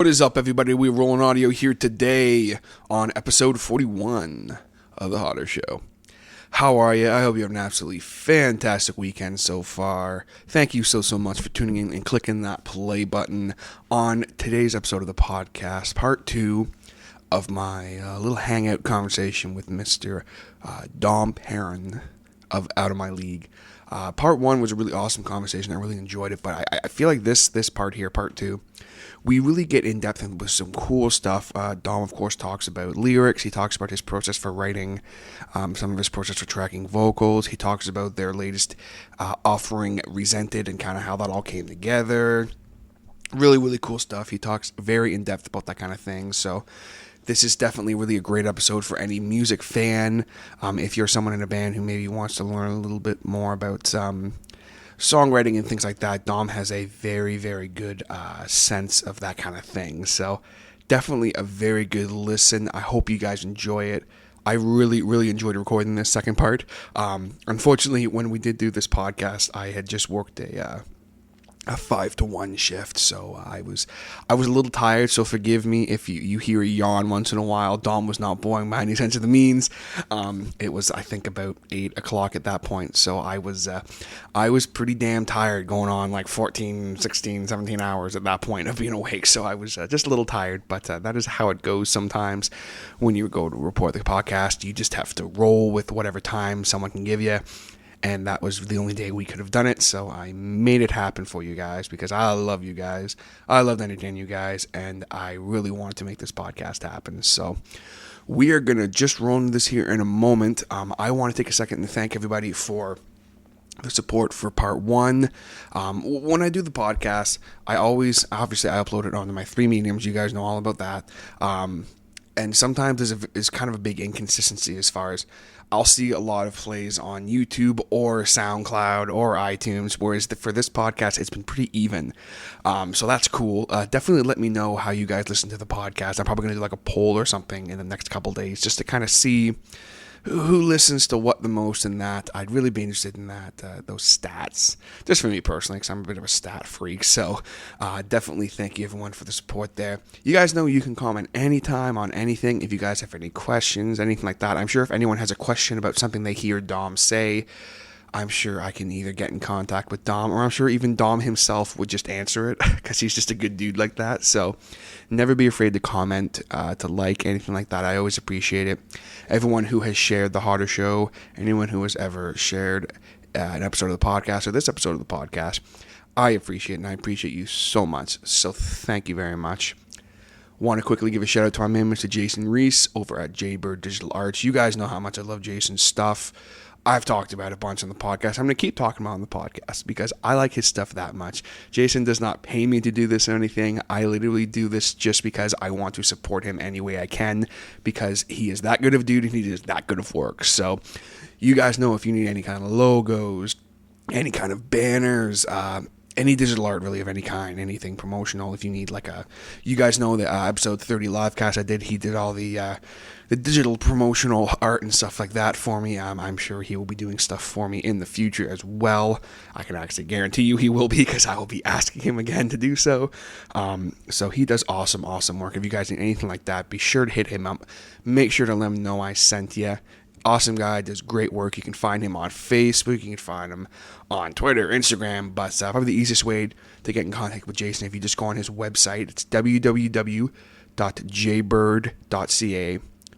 What is up, everybody? We're rolling audio here today on episode 41 of The Hotter Show. How are you? I hope you have an absolutely fantastic weekend so far. Thank you so much for tuning in and clicking that play button on today's episode of the podcast, part 2 of my little hangout conversation with Mr. Dom Paron of Out of My League. Part 1 was a really awesome conversation. I really enjoyed it, but I feel like this part here, part 2, we really get in depth with some cool stuff. Dom, of course, talks about lyrics. He talks about his process for writing, some of his process for tracking vocals. He talks about their latest offering, Resented, and kind of how that all came together. Really cool stuff. He talks very in depth about that kind of thing. So this is definitely really a great episode for any music fan. If you're someone in a band who maybe wants to learn a little bit more about songwriting and things like that, Dom has a very good sense of that kind of thing. So definitely a very good listen. I hope you guys enjoy it. I really enjoyed recording this second part. Unfortunately, when we did do this podcast, I had just worked a 5-to-1 shift, so I was a little tired, so forgive me if you hear a yawn once in a while. Dom was not boring by any sense of the means. It was, I think, about 8 o'clock at that point, so I was pretty damn tired, going on like 14, 16, 17 hours at that point of being awake, so I was just a little tired, but that is how it goes sometimes when you go to report the podcast. You just have to roll with whatever time someone can give you. And that was the only day we could have done it, so I made it happen for you guys because I love you guys. I love entertaining you guys, and I really wanted to make this podcast happen. So we are going to just roll into this here in a moment. I want to take a second to thank everybody for the support for part 1. When I do the podcast, I upload it onto my 3 mediums. You guys know all about that. And sometimes there's kind of a big inconsistency as far as I'll see a lot of plays on YouTube or SoundCloud or iTunes, whereas for this podcast, it's been pretty even. So that's cool. Definitely let me know how you guys listen to the podcast. I'm probably going to do like a poll or something in the next couple days just to kind of see who listens to what the most in that. I'd really be interested in that, those stats, just for me personally, because I'm a bit of a stat freak. So definitely thank you everyone for the support there. You guys know you can comment anytime on anything. If you guys have any questions, anything like that, I'm sure if anyone has a question about something they hear Dom say, I'm sure I can either get in contact with Dom, or I'm sure even Dom himself would just answer it, because he's just a good dude like that. So never be afraid to comment, to like, anything like that. I always appreciate it. Everyone who has shared The Hotter Show, anyone who has ever shared an episode of the podcast, or this episode of the podcast, I appreciate it, and I appreciate you so much. So thank you very much. Want to quickly give a shout out to our man, Mr. Jason Reese, over at Jaybird Digital Arts. You guys know how much I love Jason's stuff. I've talked about it a bunch on the podcast. I'm going to keep talking about it on the podcast because I like his stuff that much. Jason does not pay me to do this or anything. I literally do this just because I want to support him any way I can, because he is that good of a dude and he does that good of work. So you guys know if you need any kind of logos, any kind of banners, any digital art really of any kind, anything promotional. If you need you guys know the episode 30 livecast I did, he did all the digital promotional art and stuff like that for me. I'm sure he will be doing stuff for me in the future as well. I can actually guarantee you he will be, because I will be asking him again to do so. So he does awesome work. If you guys need anything like that, be sure to hit him up. Make sure to let him know I sent you. Awesome guy, does great work. You can find him on Facebook, you can find him on Twitter, Instagram, but probably the easiest way to get in contact with Jason, if you just go on his website, it's www.jbird.ca.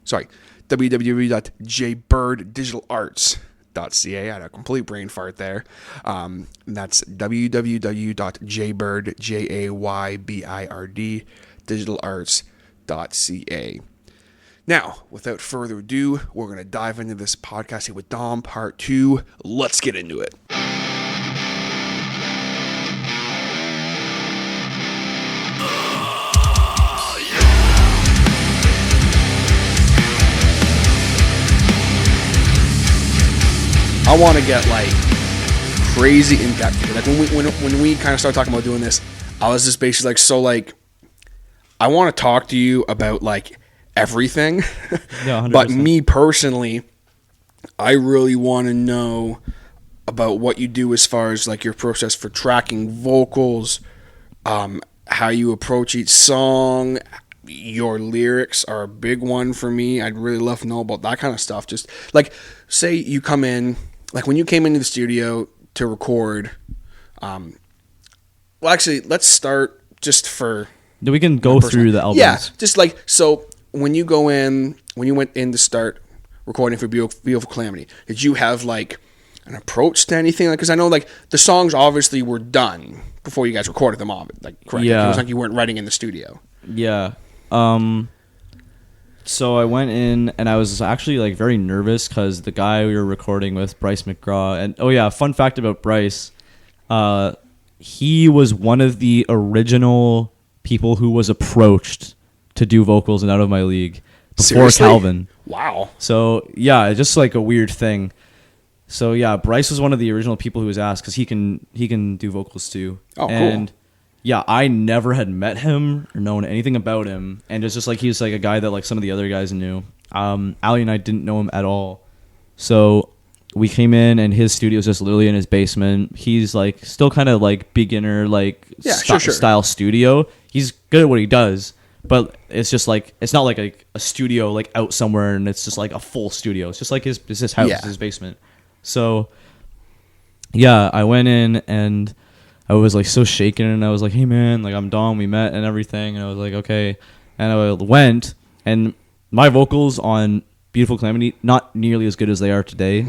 Sorry, www.jbirddigitalarts.ca. I had a complete brain fart there. That's www.jbird, digitalarts.ca. Now, without further ado, we're going to dive into this podcast here with Dom, part 2. Let's get into it. I want to get crazy in depth. When we kind of started talking about doing this, I was just basically I want to talk to you about everything. Yeah, 100%. But me personally, I really want to know about what you do as far as your process for tracking vocals, how you approach each song. Your lyrics are a big one for me. I'd really love to know about that kind of stuff. Just like, say you come in, like when you came into the studio to record. Well, actually, let's start just for. We can go through the albums. Yeah, just like so. When you went in to start recording for Beautiful Calamity, did you have like an approach to anything? Like, because I know like the songs obviously were done before you guys recorded them all. Like, correct? Yeah. It was like you weren't writing in the studio. Yeah. So I went in and I was actually like very nervous because the guy we were recording with, Bryce McGraw, and fun fact about Bryce, he was one of the original people who was approached to do vocals in Out of My League before Seriously? Calvin. Wow. So yeah, just like a weird thing. So yeah, Bryce was one of the original people who was asked because he can do vocals too. Oh, cool. And yeah, I never had met him or known anything about him, and it's just like he was like a guy that like some of the other guys knew. Ali and I didn't know him at all, so we came in and his studio is just literally in his basement. He's like still kind of like beginner like style studio. He's good at what he does, but it's just like it's not like a studio like out somewhere and it's just like a full studio. It's just like his house, his basement. So yeah, I went in and I was like so shaken and I was like, hey man, like I'm Dom, we met and everything, and I was like, okay. And I went, and my vocals on Beautiful Calamity not nearly as good as they are today.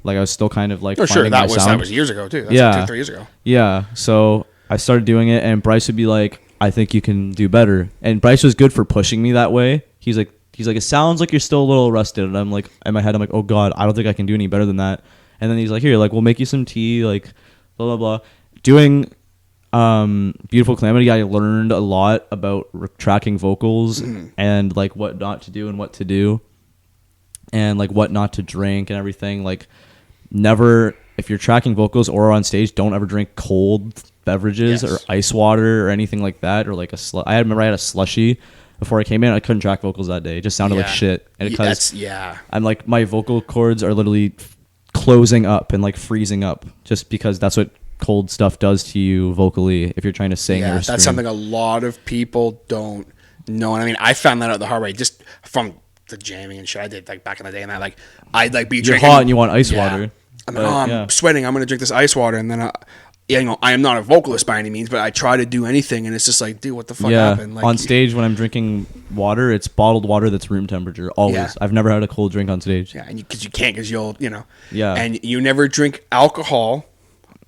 Like I was still kind of like finding my sound. That was years ago too. That's like 2-3 years ago. Yeah. So I started doing it and Bryce would be like, I think you can do better. And Bryce was good for pushing me that way. He's like, it sounds like you're still a little rusted. And I'm like, in my head, I'm like, oh God, I don't think I can do any better than that. And then he's like, here, like, we'll make you some tea, like, blah, blah, blah. Doing Beautiful Calamity, I learned a lot about tracking vocals and, like, what not to do and what to do. And, like, what not to drink and everything. Like, never, if you're tracking vocals or on stage, don't ever drink cold beverages or ice water or anything like that. Or, like, I remember I had a slushie before I came in. I couldn't track vocals that day. It just sounded like shit. And because I'm, like, my vocal cords are literally closing up and, like, freezing up just because that's what cold stuff does to you vocally if you're trying to sing or scream. That's something a lot of people don't know. And I mean, I found that out the hard way just from the jamming and shit I did like back in the day. And that, like, I'd like be drinking. You're hot and you want ice water. I'm like, I'm sweating. I'm going to drink this ice water. And then, I am not a vocalist by any means, but I try to do anything. And it's just like, dude, what the fuck happened? Like, on stage when I'm drinking water, it's bottled water that's room temperature. Always. Yeah. I've never had a cold drink on stage. Yeah, because you can't because you'll, Yeah. And you never drink alcohol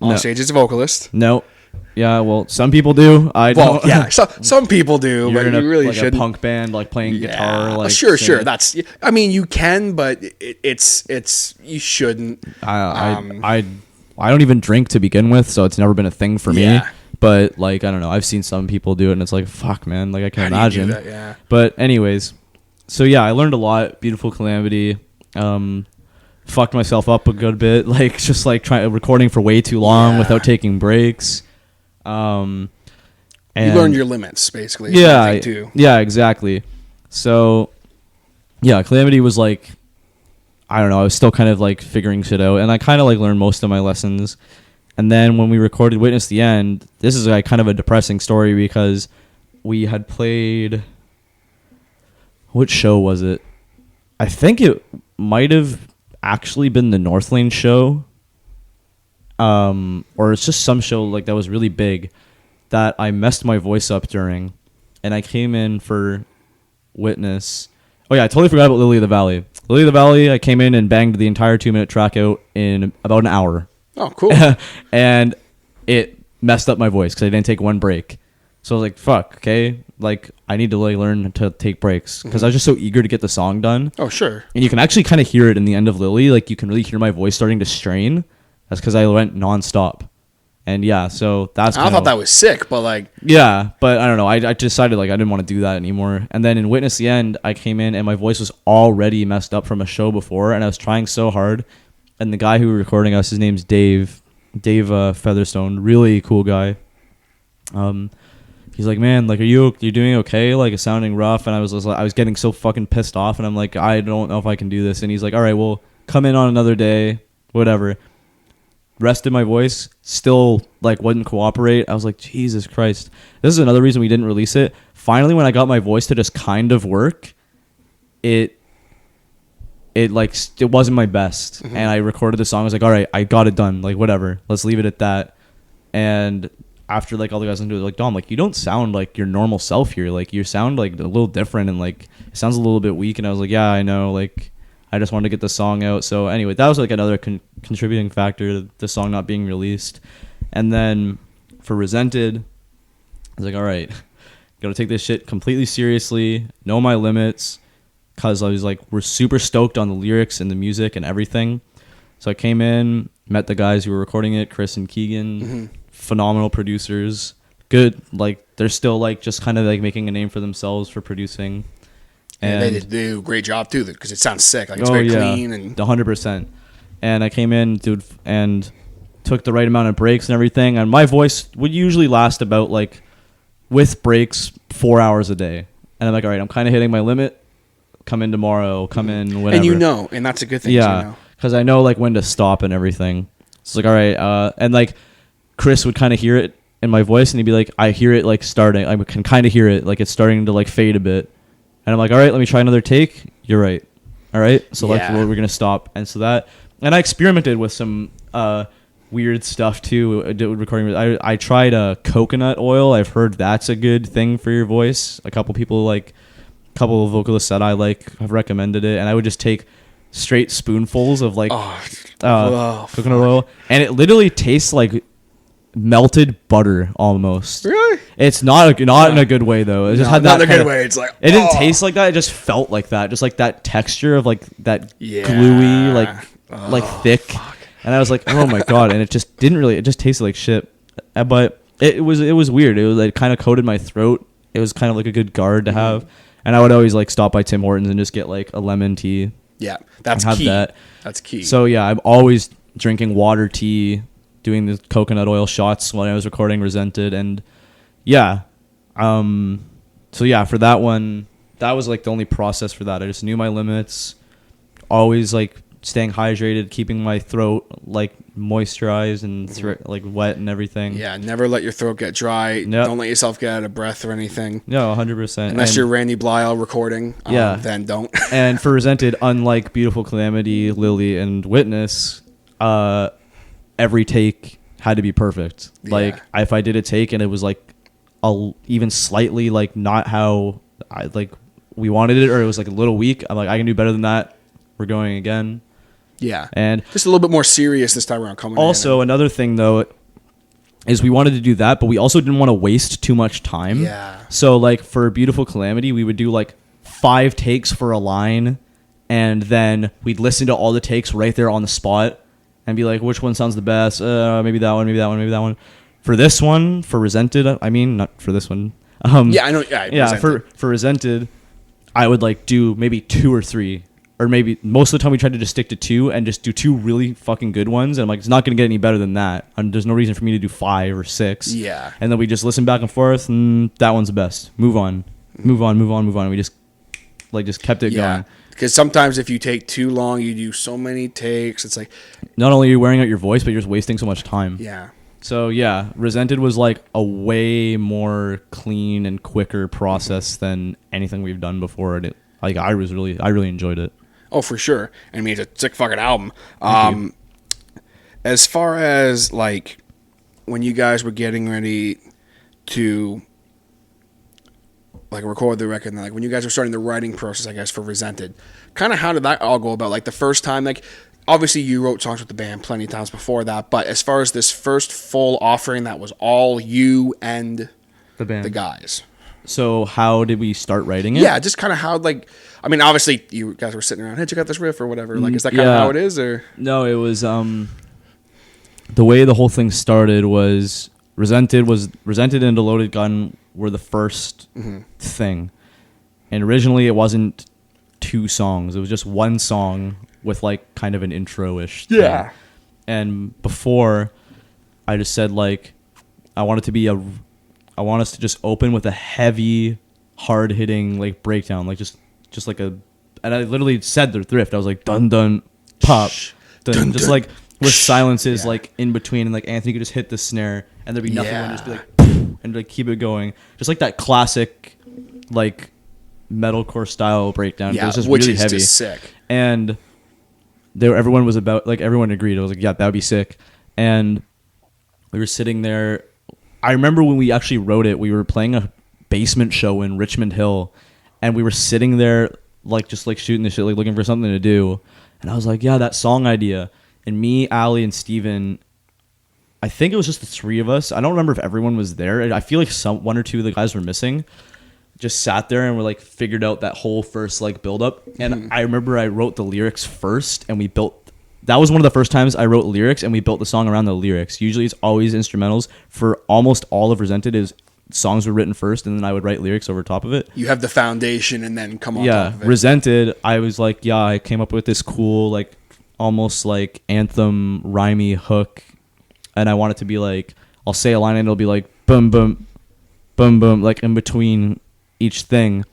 on stage as a vocalist. No. Yeah, well, some people do. I don't. Well, yeah, some people do, but you really shouldn't. A punk band, like playing guitar, like sure. That's. I mean, you can, but it's you shouldn't. I don't even drink to begin with, so it's never been a thing for me. But like, I don't know. I've seen some people do it, and it's like, fuck, man. Like I can't imagine. How do you do that? Yeah. But anyways, so yeah, I learned a lot. Beautiful Calamity. Fucked myself up a good bit, like just like recording for way too long without taking breaks. And you learned your limits, basically. Yeah, yeah, exactly. So, yeah, Calamity was like, I don't know, I was still kind of like figuring shit out, and I kind of like learned most of my lessons. And then when we recorded Witness the End, this is like kind of a depressing story because we had played. What show was it? I think it might have actually been the North Lane show, or it's just some show like that was really big that I messed my voice up during, and I came in for Witness. Oh yeah, I totally forgot about Lily of the Valley. Lily of the Valley, I came in and banged the entire 2-minute track out in about an hour. Oh, cool. And it messed up my voice because I didn't take one break. So I was like, fuck, okay, like I need to like learn to take breaks because I was just so eager to get the song done. Oh, sure. And you can actually kind of hear it in the end of Lily. Like you can really hear my voice starting to strain. That's because I went nonstop. And yeah, so that's I thought that was sick, but like... Yeah, but I don't know. I decided like I didn't want to do that anymore. And then in Witness the End, I came in and my voice was already messed up from a show before. And I was trying so hard. And the guy who was recording us, his name's Dave Featherstone. Really cool guy. He's like, man, like, you're doing okay? Like, it's sounding rough. And I was getting so fucking pissed off. And I'm like, I don't know if I can do this. And he's like, all right, well, come in on another day, whatever. rested my voice, still like wouldn't cooperate. I was like, Jesus Christ. This is another reason we didn't release it. Finally, when I got my voice to just kind of work, it wasn't my best. And I recorded the song. I was like, all right, I got it done. Like, whatever. Let's leave it at that. And after like all the guys listened to it, like, Dom, like, you don't sound like your normal self here. Like, you sound like a little different, and like it sounds a little bit weak. And I was like, yeah, I know. Like, I just wanted to get the song out. So anyway, that was like another contributing factor to the song not being released. And then for Resented, I was like, all right, gotta take this shit completely seriously, know my limits, because I was like, we're super stoked on the lyrics and the music and everything. So I came in, met the guys who were recording it, Chris and Keegan, phenomenal producers, good, like they're still like just kind of like making a name for themselves for producing. And they did do a great job too, because it sounds sick. Like, it's very clean and 100%. And I came in, dude, and took the right amount of breaks and everything. And my voice would usually last about like, with breaks, 4 hours a day. And I'm like, all right, I'm kind of hitting my limit. Come in tomorrow. Come in whenever. And and that's a good thing. Yeah, because I know like when to stop and everything. It's like, all right, and like Chris would kind of hear it in my voice, and he'd be like, I hear it like starting. I can kind of hear it like it's starting to like fade a bit. And I'm like, all right, let me try another take. You're right. All right. So like, we're going to stop. And so that, and I experimented with some weird stuff too. Recording. I tried coconut oil. I've heard that's a good thing for your voice. A couple of vocalists that I like have recommended it. And I would just take straight spoonfuls of like coconut oil. And it literally tastes like melted butter almost. Really? It's not in a good way though. It just had that not a good way. It's like, it didn't taste like that. It just felt like that. Just like that texture of like that gluey, like thick. Fuck. And I was like, oh my God. And it just didn't really, it just tasted like shit. But it was weird. It was like kind of coated my throat. It was kind of like a good guard to have. And I would always like stop by Tim Hortons and just get like a lemon tea. Yeah. That's key. That's key. So yeah, I'm always drinking water tea, doing the coconut oil shots when I was recording Resented. And yeah. So yeah, for that one, that was like the only process for that. I just knew my limits, always like staying hydrated, keeping my throat like moisturized and like wet and everything. Yeah, never let your throat get dry. Yep. Don't let yourself get out of breath or anything. No, 100%. Unless you're Randy Blyle recording, then don't. And for Resented, unlike Beautiful Calamity, Lily, and Witness, every take had to be perfect. Like if I did a take and it was like even slightly like not how we wanted it, or it was like a little weak, I'm like, I can do better than that. We're going again. Yeah. And just a little bit more serious this time around coming also, another thing though is we wanted to do that, but we also didn't want to waste too much time. Yeah. So like for Beautiful Calamity, we would do like 5 takes for a line, and then we'd listen to all the takes right there on the spot and be like, which one sounds the best? Maybe that one, maybe that one, maybe that one. For this one, for Resented, I mean, not for this one. Yeah, I know. Yeah, for Resented, I would like do maybe 2 or 3. Or maybe most of the time we tried to just stick to 2 and just do 2 really fucking good ones. And I'm like, it's not going to get any better than that. And there's no reason for me to do 5 or 6. Yeah. And then we just listen back and forth, and that one's the best. Move on. Move on, move on, move on. And we just kept it going. Because sometimes if you take too long, you do so many takes. It's like, not only are you wearing out your voice, but you're just wasting so much time. Yeah. So yeah, Resented was like a way more clean and quicker process than anything we've done before. And I really enjoyed it. Oh, for sure. I mean, it's a sick fucking album. As far as like when you guys were getting ready to like record the record, and like when you guys were starting the writing process, I guess, for Resented, kind of how did that all go about? Like the first time, like obviously you wrote songs with the band plenty of times before that, but as far as this first full offering, that was all you and the band, the guys. So how did we start writing it? Yeah, just kind of how, like, I mean, obviously you guys were sitting around, hey, check out this riff or whatever. Like, is that kind of how it is, or? No, it was the way the whole thing started was Resented and The Loaded Gun were the first thing. And originally it wasn't 2 songs. It was just 1 song with like kind of an intro-ish thing. Yeah. And before, I just said like I want us to just open with a heavy, hard-hitting like breakdown, like just like a, and I literally said the riff. I was like dun dun pop, dun, just like with silences Yeah. like in between, and like Anthony could just hit the snare and there'd be nothing and just be like and like keep it going, just like that classic like metalcore style breakdown. But it was just which really is heavy. just sick. And everyone was about, like, everyone agreed. I was like, yeah, that would be sick. And we were sitting there. I remember when we actually wrote it, we were playing a basement show in Richmond Hill, and we were sitting there like just like shooting the shit, like looking for something to do. And I was like, yeah, that song idea. And me, Ali, and Steven, I think it was just the three of us. I don't remember if everyone was there. I feel like one or two of the guys were missing. Just sat there and we like figured out that whole first like build up. And I remember I wrote the lyrics first, and we built. That was one of the first times I wrote lyrics, and we built the song around the lyrics. Usually it's always instrumentals. For almost all of Resented, is songs were written first, and then I would write lyrics over top of it. You have the foundation and then come on top of it. Resented, I was like, yeah, I came up with this cool, like, almost like anthem rhymey hook, and I want it to be like, I'll say a line and it'll be like boom boom boom boom, like in between each thing.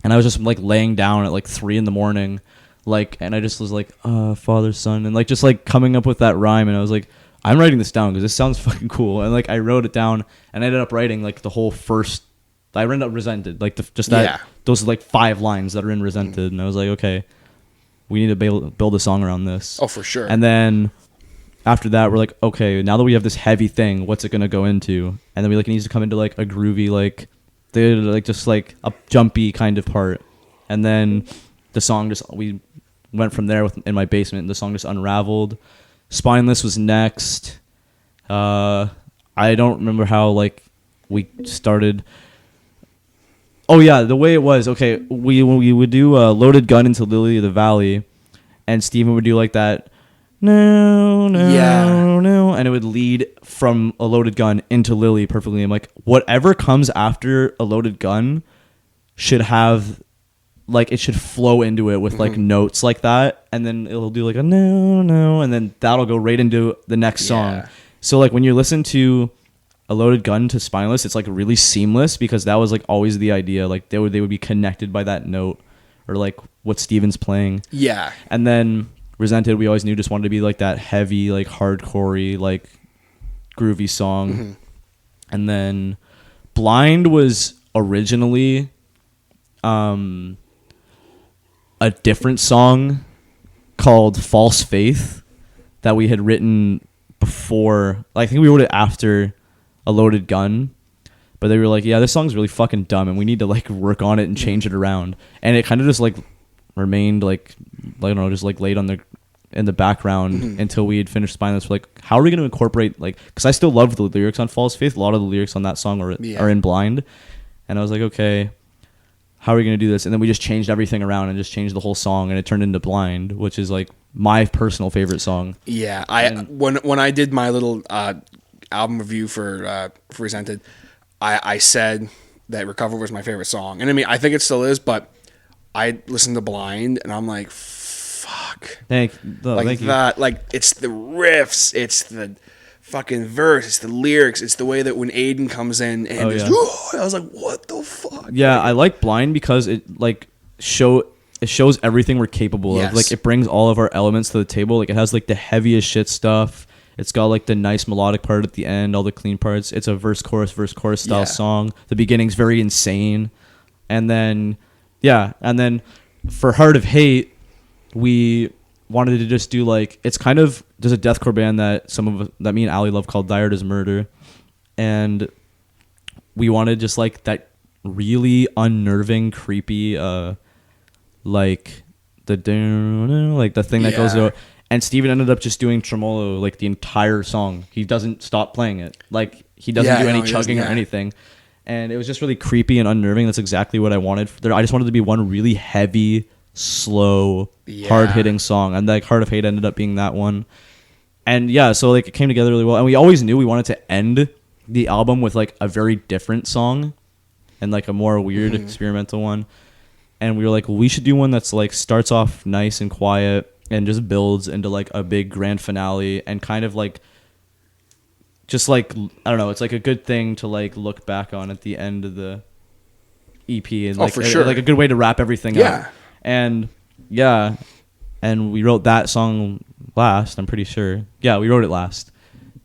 And I was just like laying down at like 3 a.m, like, and I just was like, father, son, and like just like coming up with that rhyme. And I was like, I'm writing this down because this sounds fucking cool. And like I wrote it down, and I ended up writing like the whole first. I ended up Resented, like those like 5 lines that are in Resented. And I was like, okay, we need to build a song around this. Oh, for sure. And then after that, we're like, okay, now that we have this heavy thing, what's it gonna go into? And then we like, it needs to come into like a groovy, like just like a jumpy kind of part. And then the song we went from there in my basement, and the song just unraveled. Spineless was next. I don't remember how like we started. Oh yeah, the way it was, okay, we would do Loaded Gun into Lily of the Valley, and Steven would do like that no, and it would lead from a loaded gun into Lily perfectly. I'm like, whatever comes after a loaded gun should have, like, it should flow into it with like notes like that, and then it'll do like a no, and then that'll go right into the next song. So like when you listen to a loaded gun to Spineless, it's like really seamless, because that was like always the idea, like they would be connected by that note or like what Steven's playing. Yeah. And then Resented, we always knew just wanted to be like that heavy, like hardcore-y, like groovy song. And then Blind was originally a different song called False Faith that we had written before. I think we wrote it after A Loaded Gun, but they were like, yeah, this song's really fucking dumb and we need to like work on it and change it around. And it kind of just like remained like, I don't know, just like laid in the background until we had finished Spineless. We're like, how are we going to incorporate, like, because I still love the lyrics on False Faith. A lot of the lyrics on that song are in Blind. And I was like, okay, how are we going to do this? And then we just changed everything around and just changed the whole song, and it turned into Blind, which is like my personal favorite song. Yeah. When I did my little album review for Resented, I said that Recover was my favorite song. And I mean, I think it still is, but I listened to Blind and I'm like, fuck. Thank you. Like, it's the riffs, it's the fucking verse, it's the lyrics, it's the way that when Aiden comes in and I was like, what the fuck? Yeah, I like Blind because it like shows everything we're capable of. Like, it brings all of our elements to the table. Like, it has like the heaviest shit stuff. It's got like the nice melodic part at the end, all the clean parts. It's a verse chorus style song. The beginning's very insane. And then for Heart of Hate, we wanted to just do like, it's kind of, there's a deathcore band that me and Ali love called Dired as Murder, and we wanted just like that really unnerving, creepy, like the thing that goes out. And Steven ended up just doing tremolo like the entire song. He doesn't stop playing it. Like, he doesn't do any chugging or anything. And it was just really creepy and unnerving. That's exactly what I wanted. I just wanted to be one really heavy, slow, hard-hitting song. And like Heart of Hate ended up being that one. And yeah, so like it came together really well. And we always knew we wanted to end the album with like a very different song and like a more weird experimental one. And we were like, well, we should do one that's like starts off nice and quiet and just builds into like a big grand finale, and kind of like just like, I don't know, it's like a good thing to like look back on at the end of the EP, and like for sure, like a good way to wrap everything up. And we wrote that song last. I'm pretty sure. Yeah, we wrote it last.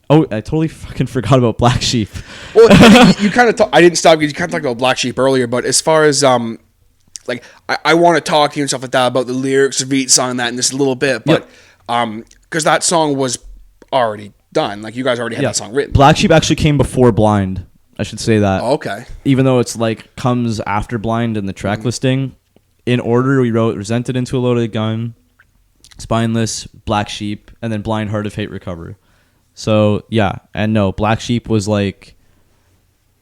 Oh, I totally fucking forgot about Black Sheep. Well, you kind of. I didn't stop because you kind of talked about Black Sheep earlier, but as far as like I want to talk to you and stuff like that about the lyrics of each song and that in just a little bit, but because that song was already done, like you guys already had that song written. Black Sheep actually came before Blind. I should say that. Oh, okay. Even though it's like comes after Blind in the track listing, in order we wrote Resented Into a Loaded Gun, Spineless, Black Sheep, and then Blind Heart of Hate Recover. So yeah, and no, Black Sheep was like,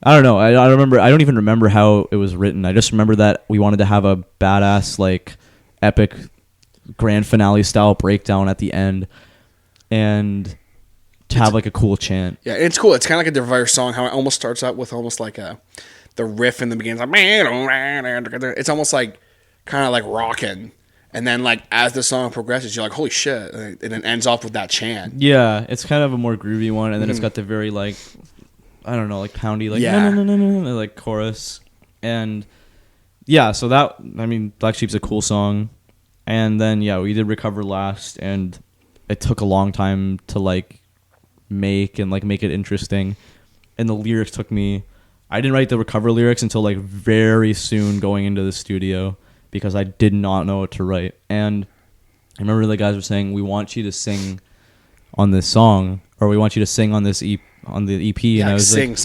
I don't know. I remember. I don't even remember how it was written. I just remember that we wanted to have a badass, like, epic grand finale style breakdown at the end, and to have like a cool chant. Yeah, it's cool. It's kind of like a diverse song. How it almost starts out with almost like the riff in the beginning. It's almost like kind of like rocking. And then, like, as the song progresses, you're like, holy shit. And it ends off with that chant. Yeah, it's kind of a more groovy one. And then it's got the very, like, I don't know, like, poundy, like, no, like, chorus. And, yeah, so that, I mean, Black Sheep's a cool song. And then, yeah, we did Recover last. And it took a long time to, like, make it interesting. And the lyrics took me... I didn't write the Recover lyrics until, like, very soon going into the studio, because I did not know what to write. And I remember the guys were saying, we want you to sing on this song, or we want you to sing on this on the EP. Yeah, and I was sing.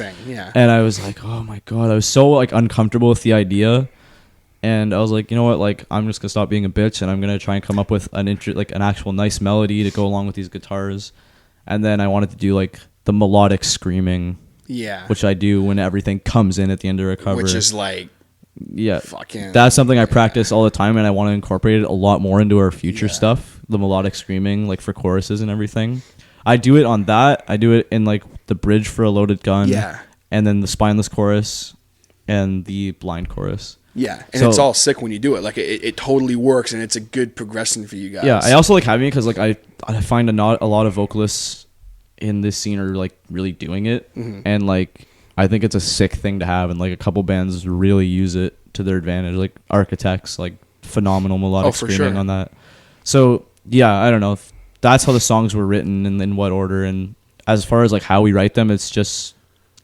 And I was like, oh my God, I was so like uncomfortable with the idea. And I was like, you know what, like, I'm just gonna stop being a bitch, and I'm gonna try and come up with an actual nice melody to go along with these guitars. And then I wanted to do like the melodic screaming, which I do when everything comes in at the end of Recover, which is like, that's something I practice all the time, and I want to incorporate it a lot more into our future stuff, the melodic screaming, like for choruses and everything. I do it on that. I do it in like the bridge for A Loaded Gun, and then the Spineless chorus and the Blind chorus. Yeah, and it's all sick when you do it. Like, it totally works, and it's a good progression for you guys. Yeah, I also like having it because like I find a lot of vocalists in this scene are like really doing it, and like I think it's a sick thing to have, and like a couple bands really use it to their advantage. Like Architects, like phenomenal melodic screaming on that. So yeah, I don't know. That's how the songs were written and in what order. And as far as like how we write them, it's just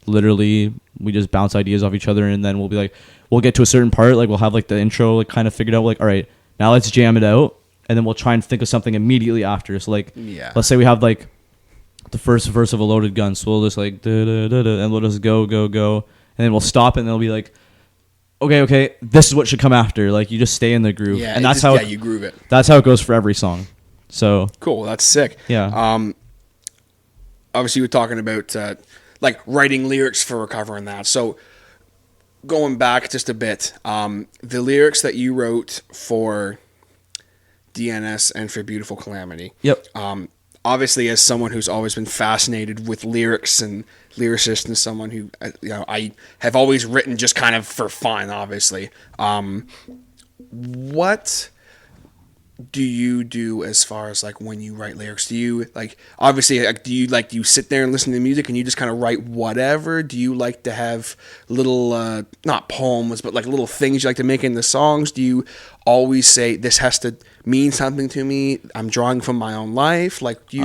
literally we just bounce ideas off each other, and then we'll be like, we'll get to a certain part, like we'll have like the intro like kind of figured out, like, all right, now let's jam it out, and then we'll try and think of something immediately after. So like, let's say we have like the first verse of A Loaded Gun, so we'll just like and we'll just go, and then we'll stop, and then it'll be like, okay, this is what should come after. Like, you just stay in the groove, and that's how you groove it. That's how it goes for every song. So cool, that's sick. Yeah. Obviously, we're talking about like writing lyrics for Recover and that. So going back just a bit, the lyrics that you wrote for DNS and for Beautiful Calamity. Yep. Obviously, as someone who's always been fascinated with lyrics and lyricists, and someone who, you know, I have always written just kind of for fun, obviously. What do you do as far as like when you write lyrics? Do you like, obviously, like, do you sit there and listen to music and you just kind of write whatever? Do you like to have little, not poems, but like little things you like to make in the songs? Do you always say, this has to mean something to me, I'm drawing from my own life? Like, do you...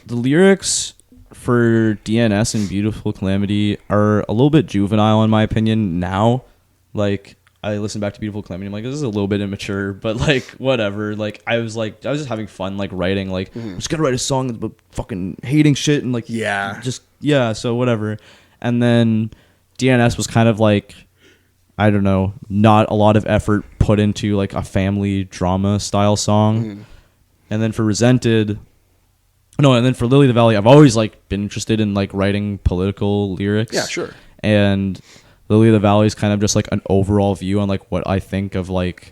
The lyrics for DNS and Beautiful Calamity are a little bit juvenile in my opinion now. Like, I listen back to Beautiful Calamity, I'm like, this is a little bit immature, but like, whatever. Like, I was just having fun, like, writing, like, I'm just gonna write a song about fucking hating shit, and like, so whatever. And then DNS was kind of like, I don't know, not a lot of effort put into like a family drama style song. And then for Resented, and then for Lily the Valley, I've always like been interested in like writing political lyrics. Yeah, sure. And Lily of the Valley is kind of just like an overall view on like what I think of like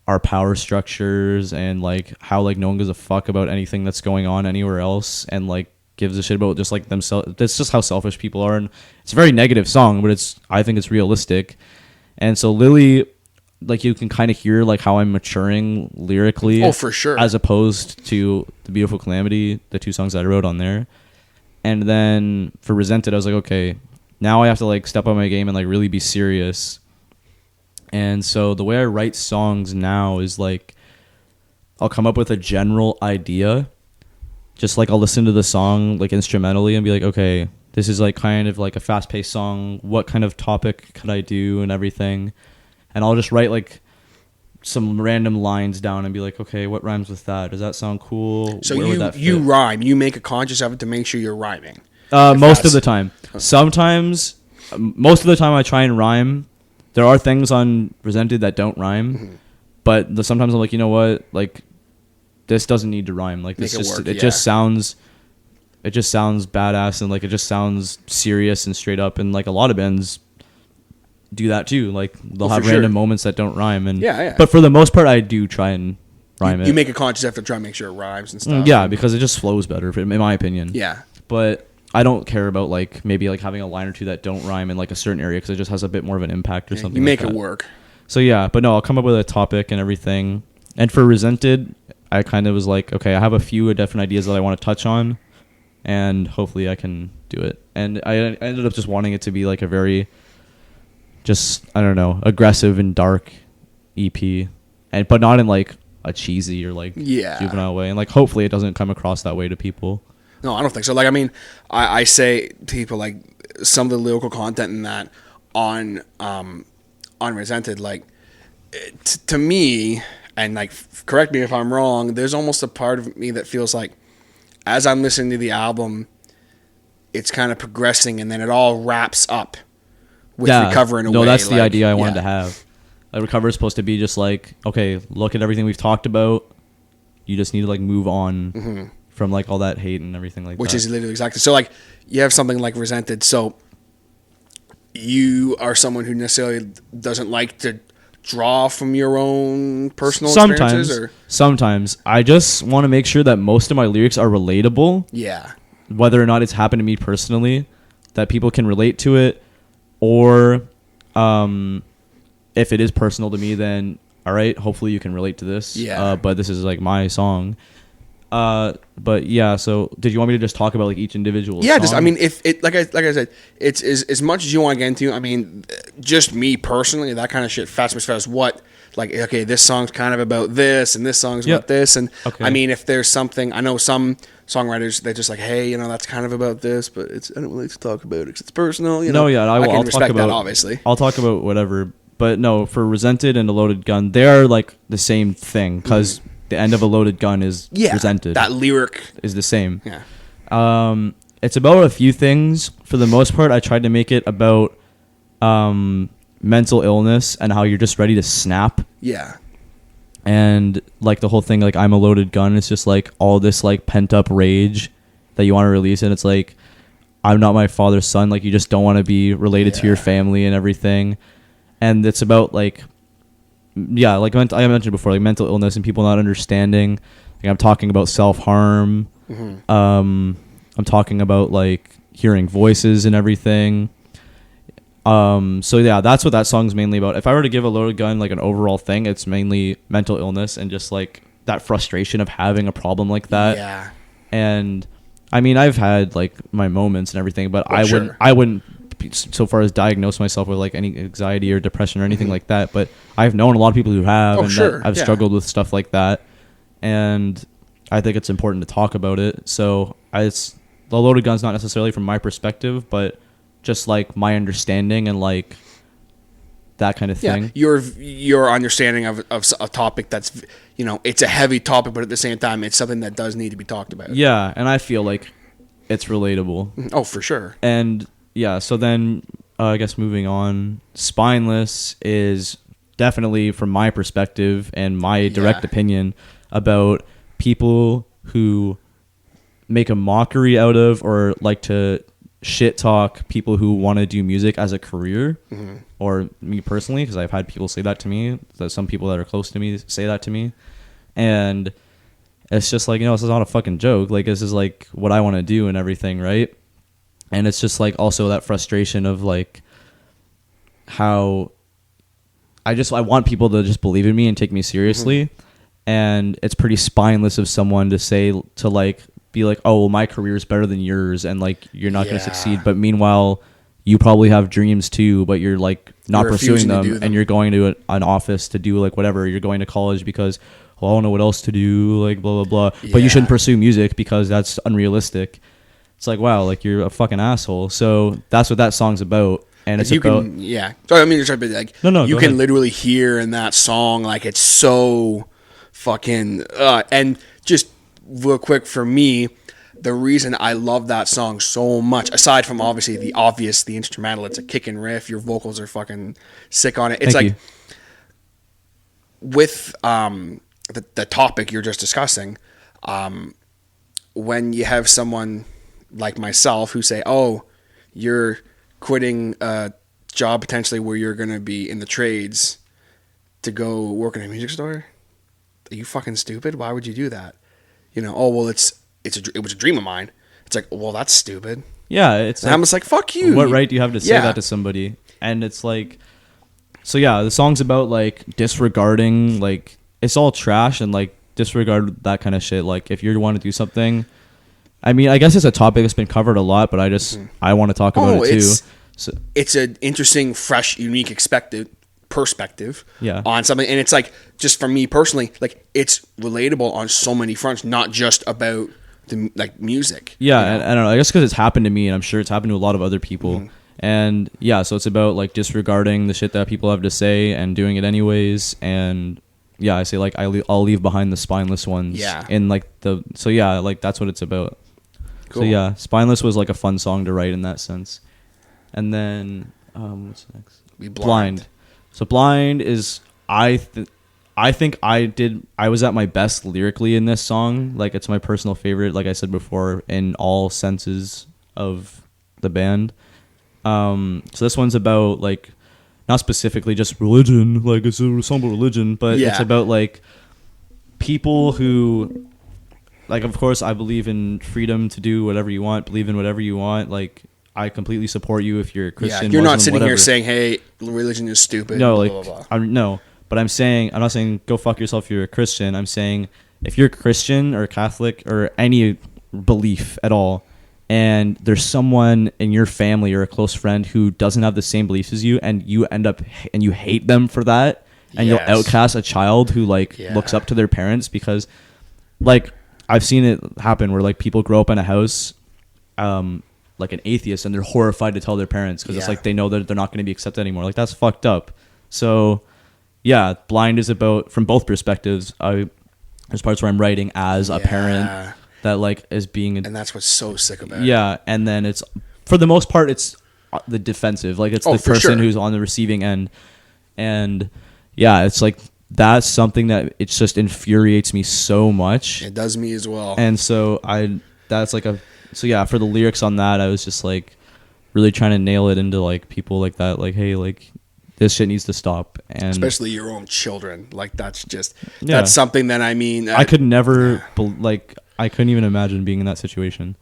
our power structures, and like how like no one gives a fuck about anything that's going on anywhere else, and like gives a shit about just like themselves. That's just how selfish people are, and it's a very negative song, but I think it's realistic. And so Lily, like, you can kind of hear like how I'm maturing lyrically. Oh, for sure. As opposed to the Beautiful Calamity, the two songs that I wrote on there. And then for Resented, I was like, okay, now I have to like step up my game and like really be serious. And so the way I write songs now is like, I'll come up with a general idea. Just like I'll listen to the song like instrumentally and be like, okay, this is like kind of like a fast-paced song. What kind of topic could I do and everything? And I'll just write like some random lines down and be like, okay, what rhymes with that? Does that sound cool? So you rhyme. You make a conscious effort to make sure you're rhyming. Most of the time. Sometimes, most of the time I try and rhyme. There are things on Resented that don't rhyme, but sometimes I'm like, you know what? Like, this doesn't need to rhyme. Like, this just sounds badass, and like it just sounds serious and straight up. And like a lot of bands do that too. Like they'll have random moments that don't rhyme, and but for the most part, I do try and rhyme it. You make a conscious effort to try and make sure it rhymes and stuff. Yeah, because it just flows better, in my opinion. Yeah, but I don't care about like maybe like having a line or two that don't rhyme in like a certain area because it just has a bit more of an impact or something. You make it work. So yeah, but no, I'll come up with a topic and everything. And for Resented, I kind of was like, okay, I have a few different ideas that I want to touch on, and hopefully I can do it. And I ended up just wanting it to be like a very, just I don't know, aggressive and dark EP, but not in like a cheesy or like juvenile way. And like hopefully it doesn't come across that way to people. No, I don't think so. Like, I mean, I say to people, like, some of the lyrical content in that on Resented, like, to me, and, like, correct me if I'm wrong, there's almost a part of me that feels like as I'm listening to the album, it's kind of progressing, and then it all wraps up with Recover in a way. No, that's the idea I wanted to have. Recover is supposed to be just like, okay, look at everything we've talked about. You just need to, like, move on from like all that hate and everything like that. Which is literally exactly. So like you have something like Resented. So you are someone who necessarily doesn't like to draw from your own personal experiences? Or? Sometimes. I just want to make sure that most of my lyrics are relatable. Yeah. Whether or not it's happened to me personally, that people can relate to it, or if it is personal to me, then all right, hopefully you can relate to this. Yeah. But this is like my song. But yeah, so did you want me to just talk about like each individual song? Just I mean, if it like I said, it's as much as you want to get into. I mean, just me personally, that kind of shit. Fast as far as what, like, okay, this song's kind of about this, and this song's about this, and I mean, if there's something, I know some songwriters they're just like, hey, you know, that's kind of about this, but I don't like to talk about it because it's personal. You know, I'll respect that, obviously. I'll talk about whatever, but no, for Resented and A Loaded Gun, they are like the same thing because. The end of A Loaded Gun is Resented. That lyric is the same. Yeah. It's about a few things. For the most part, I tried to make it about mental illness and how you're just ready to snap. Yeah. And like the whole thing, like I'm a loaded gun. It's just like all this like pent up rage that you want to release, and it's like I'm not my father's son. Like you just don't want to be related to your family and everything. And it's about like. Yeah, like I mentioned before, like mental illness and people not understanding. Like I'm talking about self-harm. I'm talking about like hearing voices and everything. So yeah, that's what that song's mainly about. If I were to give A Loaded Gun like an overall thing, it's mainly mental illness and just like that frustration of having a problem like that. Yeah. And I mean, I've had like my moments and everything, but I wouldn't so far as diagnose myself with like any anxiety or depression or anything like that, but I've known a lot of people who have that I've struggled with stuff like that, and I think it's important to talk about it. So The Loaded Gun's not necessarily from my perspective, but just like my understanding and like that kind of thing. Your understanding of a topic that's, you know, it's a heavy topic, but at the same time it's something that does need to be talked about. Yeah, and I feel like it's relatable. Oh, for sure. And yeah, so then I guess moving on, Spineless is definitely, from my perspective and my direct opinion, about people who make a mockery out of or like to shit talk people who want to do music as a career, or me personally, because I've had people say that to me, that some people that are close to me say that to me, and it's just like, you know, this is not a fucking joke. Like, this is like what I want to do and everything, right? And it's just like also that frustration of like how I want people to just believe in me and take me seriously. And it's pretty spineless of someone to say, to like be like, oh, well, my career is better than yours and like you're not going to succeed. But meanwhile, you probably have dreams too, but you're like not pursuing them, and you're going to an office to do like whatever. You're going to college because, well, I don't know what else to do, like blah blah blah. Yeah. But you shouldn't pursue music because that's unrealistic. It's like, wow, like you're a fucking asshole. So that's what that song's about. And it's about Sorry, I mean, like no, you go can ahead. literally hear in that song, like it's so fucking and just real quick for me, the reason I love that song so much, aside from obviously the instrumental, it's a kicking riff, your vocals are fucking sick on it. It's Thank like with the topic you're just discussing, when you have someone like myself who say, "Oh, you're quitting a job potentially where you're going to be in the trades to go work in a music store? Are you fucking stupid? Why would you do that?" You know, "Oh, well, it was a dream of mine." It's like, well, that's stupid. Yeah, it's And like, I'm just like, fuck you. what right do you have to say Yeah. that to somebody? And it's like, so yeah, the song's about like disregarding, like it's all trash and like disregard that kind of shit. Like if you want to do something, I mean, I guess it's a topic that's been covered a lot, but I want to talk about it too. So, It's an interesting, fresh, unique perspective Yeah. on something. And it's like, just for me personally, like it's relatable on so many fronts, not just about the like music. yeah, you know? and I don't know. I guess because it's happened to me, and I'm sure it's happened to a lot of other people. Mm-hmm. And yeah, so it's about like disregarding the shit that people have to say and doing it anyways. And yeah, I say like I'll leave behind the spineless ones. Yeah. In like so yeah, like that's what it's about. Cool. So yeah, Spineless was like a fun song to write in that sense. And then what's next? Blind. So Blind is I think I was at my best lyrically in this song. Like it's my personal favorite, like I said before, in all senses of the band. So this one's about like not specifically just religion, like it's a song about religion, but Yeah. it's about like people who, like, of course I believe in freedom to do whatever you want, believe in whatever you want. Like I completely support you if you're a Christian. Yeah, you're not Muslim, sitting here whatever. saying, "Hey, religion is stupid." No, blah, like blah, blah. no, but I'm not saying go fuck yourself if you're a Christian. I'm saying if you're a Christian or Catholic or any belief at all, and there's someone in your family or a close friend who doesn't have the same beliefs as you, and you end up and you hate them for that, and Yes. you'll outcast a child who like Yeah. looks up to their parents, because like I've seen it happen where like people grow up in a house like an atheist, and they're horrified to tell their parents because it's Yeah. like they know that they're not going to be accepted anymore. Like that's fucked up. So yeah, Blind is about, from both perspectives. There's parts where I'm writing as a Yeah. parent that like is being And that's what's so sick about it. yeah, and then it's for the most part it's the defensive, like it's Oh, the for person sure. who's on the receiving end. And yeah, it's like that's something that it just infuriates me so much. It does me as well. And so so yeah, for the lyrics on that, I was just like really trying to nail it into like people like that, like, hey, like this shit needs to stop. And especially your own children. Like that's just Yeah. that's something that I mean I could never I couldn't even imagine being in that situation.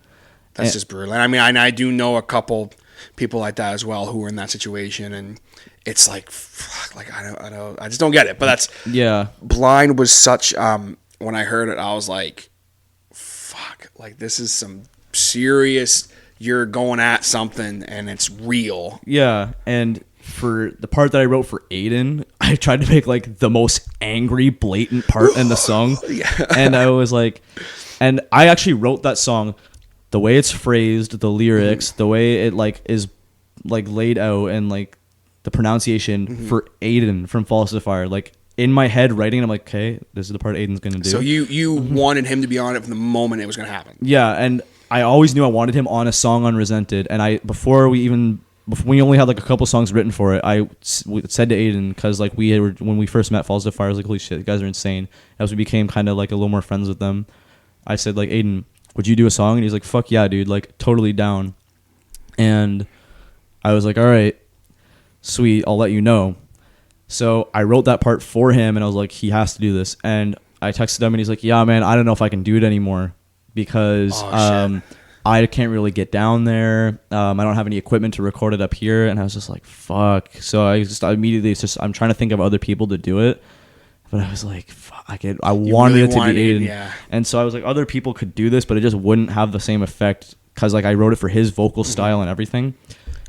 that's just brutal. And I mean, I do know a couple people like that as well who are in that situation, and it's like, fuck, like I just don't get it. But that's Yeah. Blind was such. When I heard it, I was like, fuck, like this is some serious. You're going at something, and it's real. Yeah, and for the part that I wrote for Aiden, I tried to make like the most angry, blatant part in the song. Yeah. And I was like, and I actually wrote that song, the way it's phrased, the lyrics, the way it like is like laid out, and like the pronunciation for Aiden from Falsifier. Like in my head writing, I'm like, okay, this is the part Aiden's gonna do. So you wanted him to be on it from the moment it was going to happen. Yeah, and I always knew I wanted him on a song on Resented, and before we only had like a couple songs written for it, I said to Aiden, because like when we first met Falsifier, I was like, holy shit, you guys are insane. As we became kind of like a little more friends with them, I said like, Aiden, would you do a song? And he's like, fuck yeah, dude, like totally down. And I was like, all right, sweet, I'll let you know. So I wrote that part for him, and I was like, he has to do this. And I texted him, and he's like, yeah, man, I don't know if I can do it anymore, because I can't really get down there. I don't have any equipment to record it up here. And I was just like, fuck. So I immediately, I'm trying to think of other people to do it. But I was like, fuck, I wanted really it to wanted be it, Aiden. yeah. And so I was like, other people could do this, but it just wouldn't have the same effect, because like I wrote it for his vocal style and everything.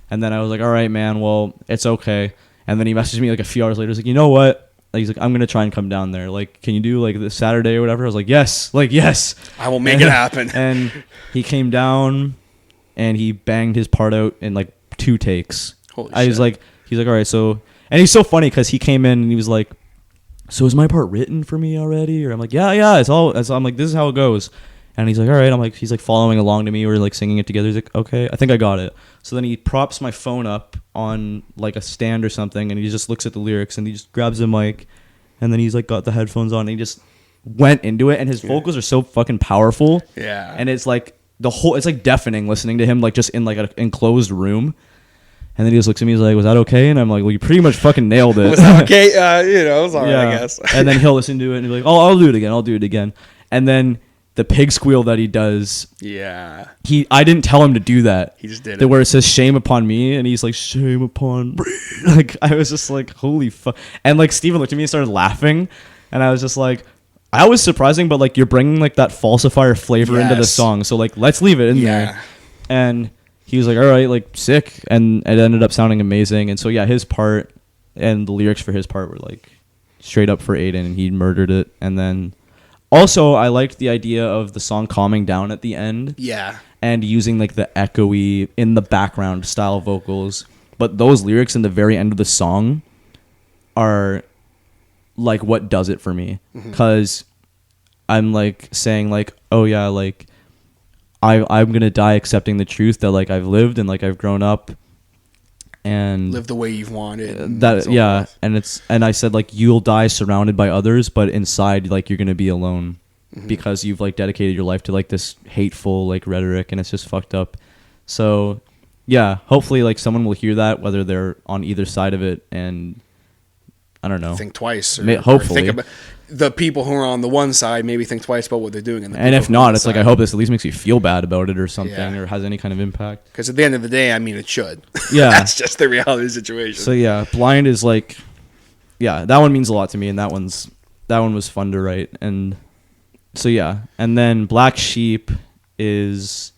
And then I was like, all right, man, well, it's okay. And then he messaged me like a few hours later. He's like, you know what? he's like, I'm gonna try and come down there. Like, can you do like this Saturday or whatever? I was like, yes, I will make it happen. And he came down and he banged his part out in like 2 takes. Holy shit. He's like, all right, so, and he's so funny because he came in and he was like, so is my part written for me already? Or I'm like, yeah, it's all. I'm like, this is how it goes. And he's like, all right. I'm like, he's like following along to me. We're like singing it together. He's like, okay, I think I got it. So then he props my phone up on like a stand or something, and he just looks at the lyrics, and he just grabs the mic, and then he's like got the headphones on, and he just went into it. And his vocals are so fucking powerful. Yeah. And it's like it's like deafening listening to him like just in like an enclosed room. And then he just looks at me, he's like, was that okay? And I'm like, well, you pretty much fucking nailed it. Was that okay? It was all right, I guess. And then he'll listen to it and he'll be like, oh, I'll do it again. And then the pig squeal that he does. Yeah. I didn't tell him to do that. He just did it. Where it says shame upon me, and he's like, shame upon me. Like, I was just like, holy fuck. And like, Steven looked at me and started laughing. And I was just like, I was surprising, but like, you're bringing like that falsifier flavor into the song. So like, let's leave it in there. And he was like, all right, like, sick. And it ended up sounding amazing. And so, yeah, his part and the lyrics for his part were like straight up for Aiden, and he murdered it. And then also, I liked the idea of the song calming down at the end. Yeah. And using like the echoey in the background style vocals. But those lyrics in the very end of the song are like what does it for me. Because I'm like saying like, oh yeah, like I'm going to die accepting the truth that like I've lived and like I've grown up. And live the way you've wanted. That yeah, and I said like you'll die surrounded by others, but inside like you're gonna be alone because you've like dedicated your life to like this hateful like rhetoric, and it's just fucked up. So yeah, hopefully like someone will hear that, whether they're on either side of it, and I don't know, think twice. Hopefully, think about the people who are on the one side. Maybe think twice about what they're doing. And if not, it's like I hope this at least makes you feel bad about it or something, or has any kind of impact. Because at the end of the day, I mean, it should. Yeah, that's just the reality of the situation. So yeah, Blind is like, yeah, that one means a lot to me, and that one was fun to write, and so yeah, and then Black Sheep is,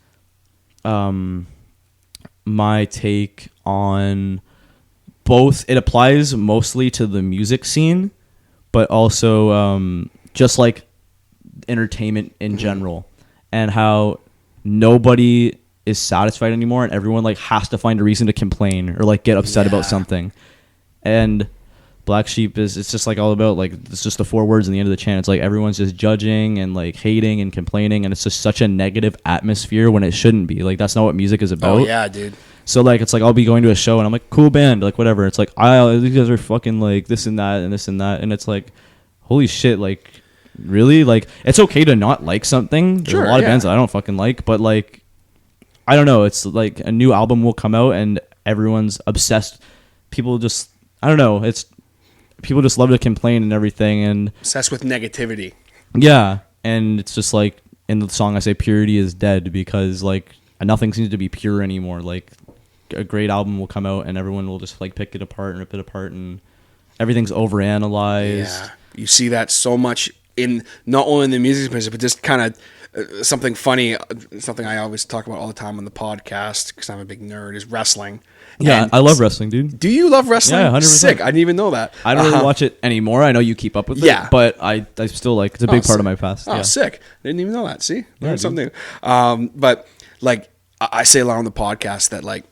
my take on both. It applies mostly to the music scene, but also just like entertainment in general, and how nobody is satisfied anymore, and everyone like has to find a reason to complain or like get upset about something. And Black Sheep it's just like all about like, it's just the 4 words in the end of the chant. It's like everyone's just judging and like hating and complaining, and it's just such a negative atmosphere when it shouldn't be. Like that's not what music is about. Oh yeah, dude. So like it's like I'll be going to a show and I'm like, cool band, like whatever. It's like these guys are fucking like this and that and this and that, and it's like, holy shit, like really? Like it's okay to not like something. There's a lot of bands that I don't fucking like, but like I don't know, it's like a new album will come out and everyone's obsessed. People just, I don't know, it's people just love to complain and everything, and obsessed with negativity. Yeah, and it's just like in the song I say purity is dead, because like nothing seems to be pure anymore. Like a great album will come out and everyone will just like pick it apart and rip it apart, and everything's overanalyzed. Yeah, you see that so much in not only in the music business, but just kind of something funny. Something I always talk about all the time on the podcast because I'm a big nerd is wrestling. Yeah, and I love wrestling, dude. Do you love wrestling? Yeah, 100%. Sick. I didn't even know that. I don't really watch it anymore. I know you keep up with it, but I still like, it's a big part of my past. Oh, sick. I didn't even know that. See? Learned something new. But like I say a lot on the podcast that like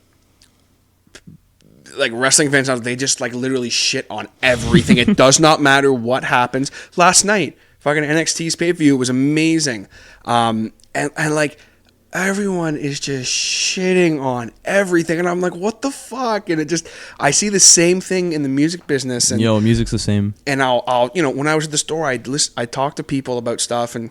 wrestling fans, they just like literally shit on everything. It does not matter what happens. Last night, fucking NXT's pay-per-view was amazing. And like everyone is just shitting on everything, and I'm like, what the fuck? And it just, I see the same thing in the music business. And music's the same. And I'll when I was at the store, I talk to people about stuff, and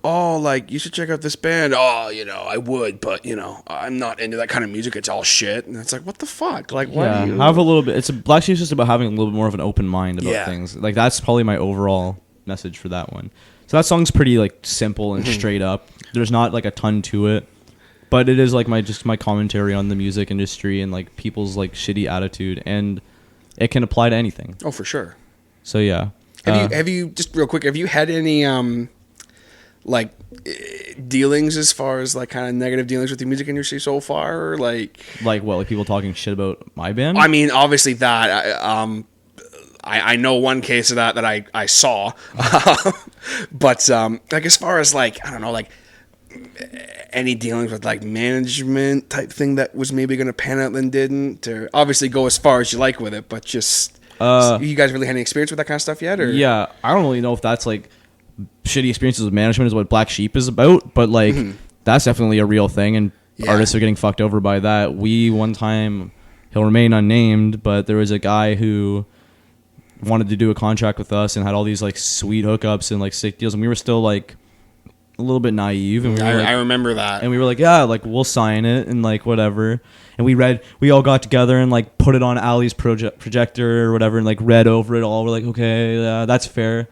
like, you should check out this band. I would, but I'm not into that kind of music. It's all shit. And it's like, what the fuck? Like, why do you have a little bit? Black Sheep's just about having a little bit more of an open mind about things. Like that's probably my overall message for that one. So that song's pretty like simple and straight up. There's not like a ton to it, but it is like my commentary on the music industry and like people's like shitty attitude, and it can apply to anything. Oh, for sure. So yeah. Have you just real quick? Have you had any like dealings as far as like kind of negative dealings with the music industry so far? Or like what? Like people talking shit about my band? I mean, obviously that. I know one case of that I saw. But like as far as like, I don't know, like any dealings with like management type thing that was maybe going to pan out then didn't, or obviously go as far as you like with it, but just you guys really had any experience with that kind of stuff yet? Or? Yeah, I don't really know if that's like shitty experiences with management is what Black Sheep is about, but like that's definitely a real thing, and artists are getting fucked over by that. We one time, he'll remain unnamed, but there was a guy who wanted to do a contract with us and had all these like sweet hookups and like sick deals, and we were still like a little bit naive, and I remember that, and we were like, yeah, like we'll sign it and like whatever. And we all got together and like put it on Ali's projector or whatever and like read over it all. We're like, okay, that's fair.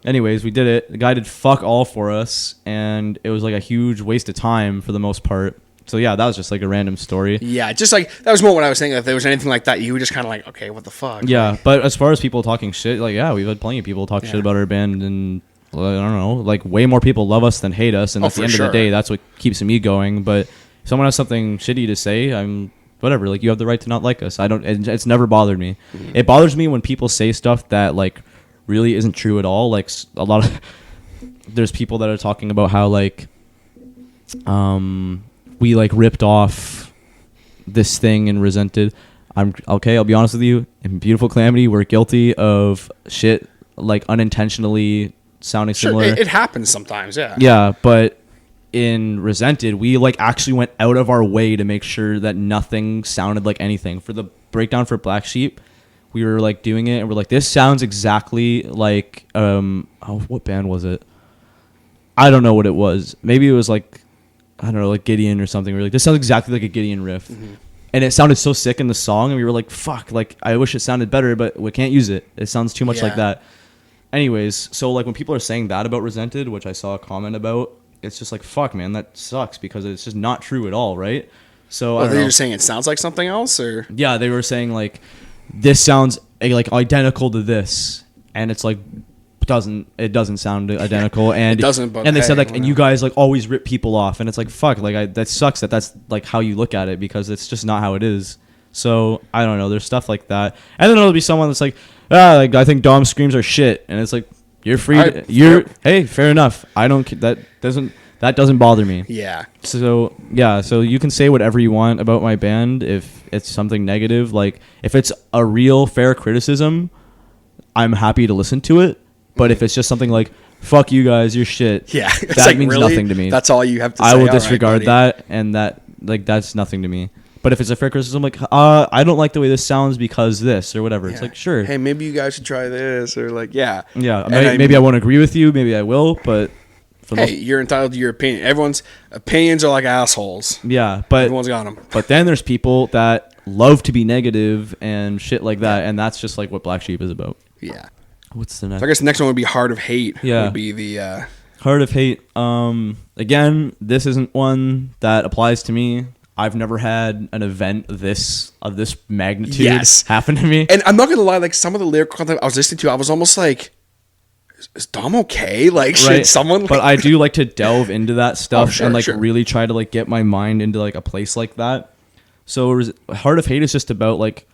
Anyways, we did it. The guy did fuck all for us, and it was like a huge waste of time for the most part. So yeah, that was just like a random story. Yeah, just like that was more what I was saying. If there was anything like that, you were just kind of like, okay, what the fuck? Yeah, like, but as far as people talking shit, like yeah, we've had plenty of people talk shit about our band, and I don't know, like way more people love us than hate us, and at the end of the day, that's what keeps me going. But if someone has something shitty to say, I'm whatever. Like you have the right to not like us. I don't. It's never bothered me. Mm-hmm. It bothers me when people say stuff that like really isn't true at all. Like a lot of there's people that are talking about how like we like ripped off this thing and resented. I'm okay. I'll be honest with you. In Beautiful Calamity, we're guilty of shit like unintentionally sounding similar. It happens sometimes, yeah. Yeah, but in Resented, we like actually went out of our way to make sure that nothing sounded like anything. For the breakdown for Black Sheep, we were like doing it and we're like, this sounds exactly like what band was it? I don't know what it was. Maybe it was like, I don't know, like Gideon or something. We were like, this sounds exactly like a Gideon riff. Mm-hmm. And it sounded so sick in the song, and we were like, fuck, like I wish it sounded better, but we can't use it. It sounds too much like that. Anyways, so like when people are saying that about Resented, which I saw a comment about, it's just like, fuck, man, that sucks, because it's just not true at all, right? So are they just saying it sounds like something else, or? Yeah, they were saying like, this sounds like identical to this, and it's like, it doesn't sound identical, and it doesn't, but and they said like, and you guys like always rip people off, and it's like, fuck, like that sucks that's like how you look at it, because it's just not how it is. So I don't know, there's stuff like that, and then there'll be someone that's like, like I think Dom screams are shit, and it's like, you're free. Hey, fair enough. I don't. That doesn't bother me. Yeah. So yeah. So you can say whatever you want about my band if it's something negative. Like if it's a real fair criticism, I'm happy to listen to it. But if it's just something like "fuck you guys, you're shit," yeah, that like, means really? Nothing to me. That's all you have to say. I will disregard that, and that's nothing to me. But if it's a fair criticism, like, I don't like the way this sounds because this or whatever, it's like, sure. Hey, maybe you guys should try this, or like, yeah. Maybe I won't agree with you. Maybe I will, but you're entitled to your opinion. Everyone's opinions are like assholes. Yeah, but everyone's got them. But then there's people that love to be negative and shit like that, and that's just like what Black Sheep is about. Yeah. What's the next? So I guess the next one would be Heart of Hate. Yeah. Would be the Heart of Hate. Again, this isn't one that applies to me. I've never had an event of this magnitude happen to me. And I'm not gonna lie, like some of the lyrical content I was listening to, I was almost like, is Dom okay? Like, should someone? Like... But I do like to delve into that stuff and like really try to like get my mind into like a place like that. So Heart of Hate is just about like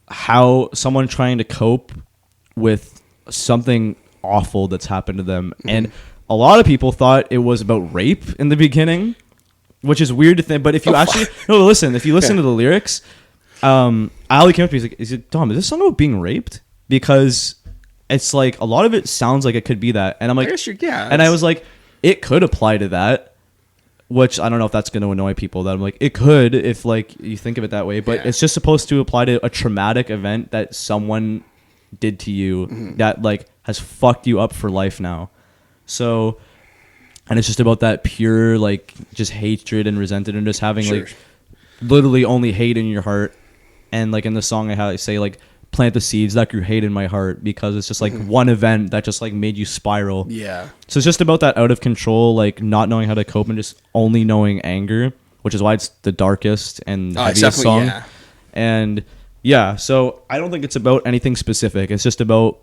how someone trying to cope with something awful that's happened to them, and a lot of people thought it was about rape in the beginning. Which is weird to think, but if you if you listen to the lyrics, Ali came up to me, he's like, Dom, is this song about being raped? Because it's like, a lot of it sounds like it could be that. And I'm like, and I was like, it could apply to that, which I don't know if that's going to annoy people, that I'm like, it could, if like you think of it that way, but it's just supposed to apply to a traumatic event that someone did to you that like has fucked you up for life now. So... And it's just about that pure, like, just hatred and resented and just having, like, literally only hate in your heart. And, like, in the song I say, like, plant the seeds that grew hate in my heart, because it's just, like, one event that just, like, made you spiral. Yeah. So it's just about that out of control, like, not knowing how to cope and just only knowing anger, which is why it's the darkest and heaviest song. Yeah. And, yeah, so I don't think it's about anything specific. It's just about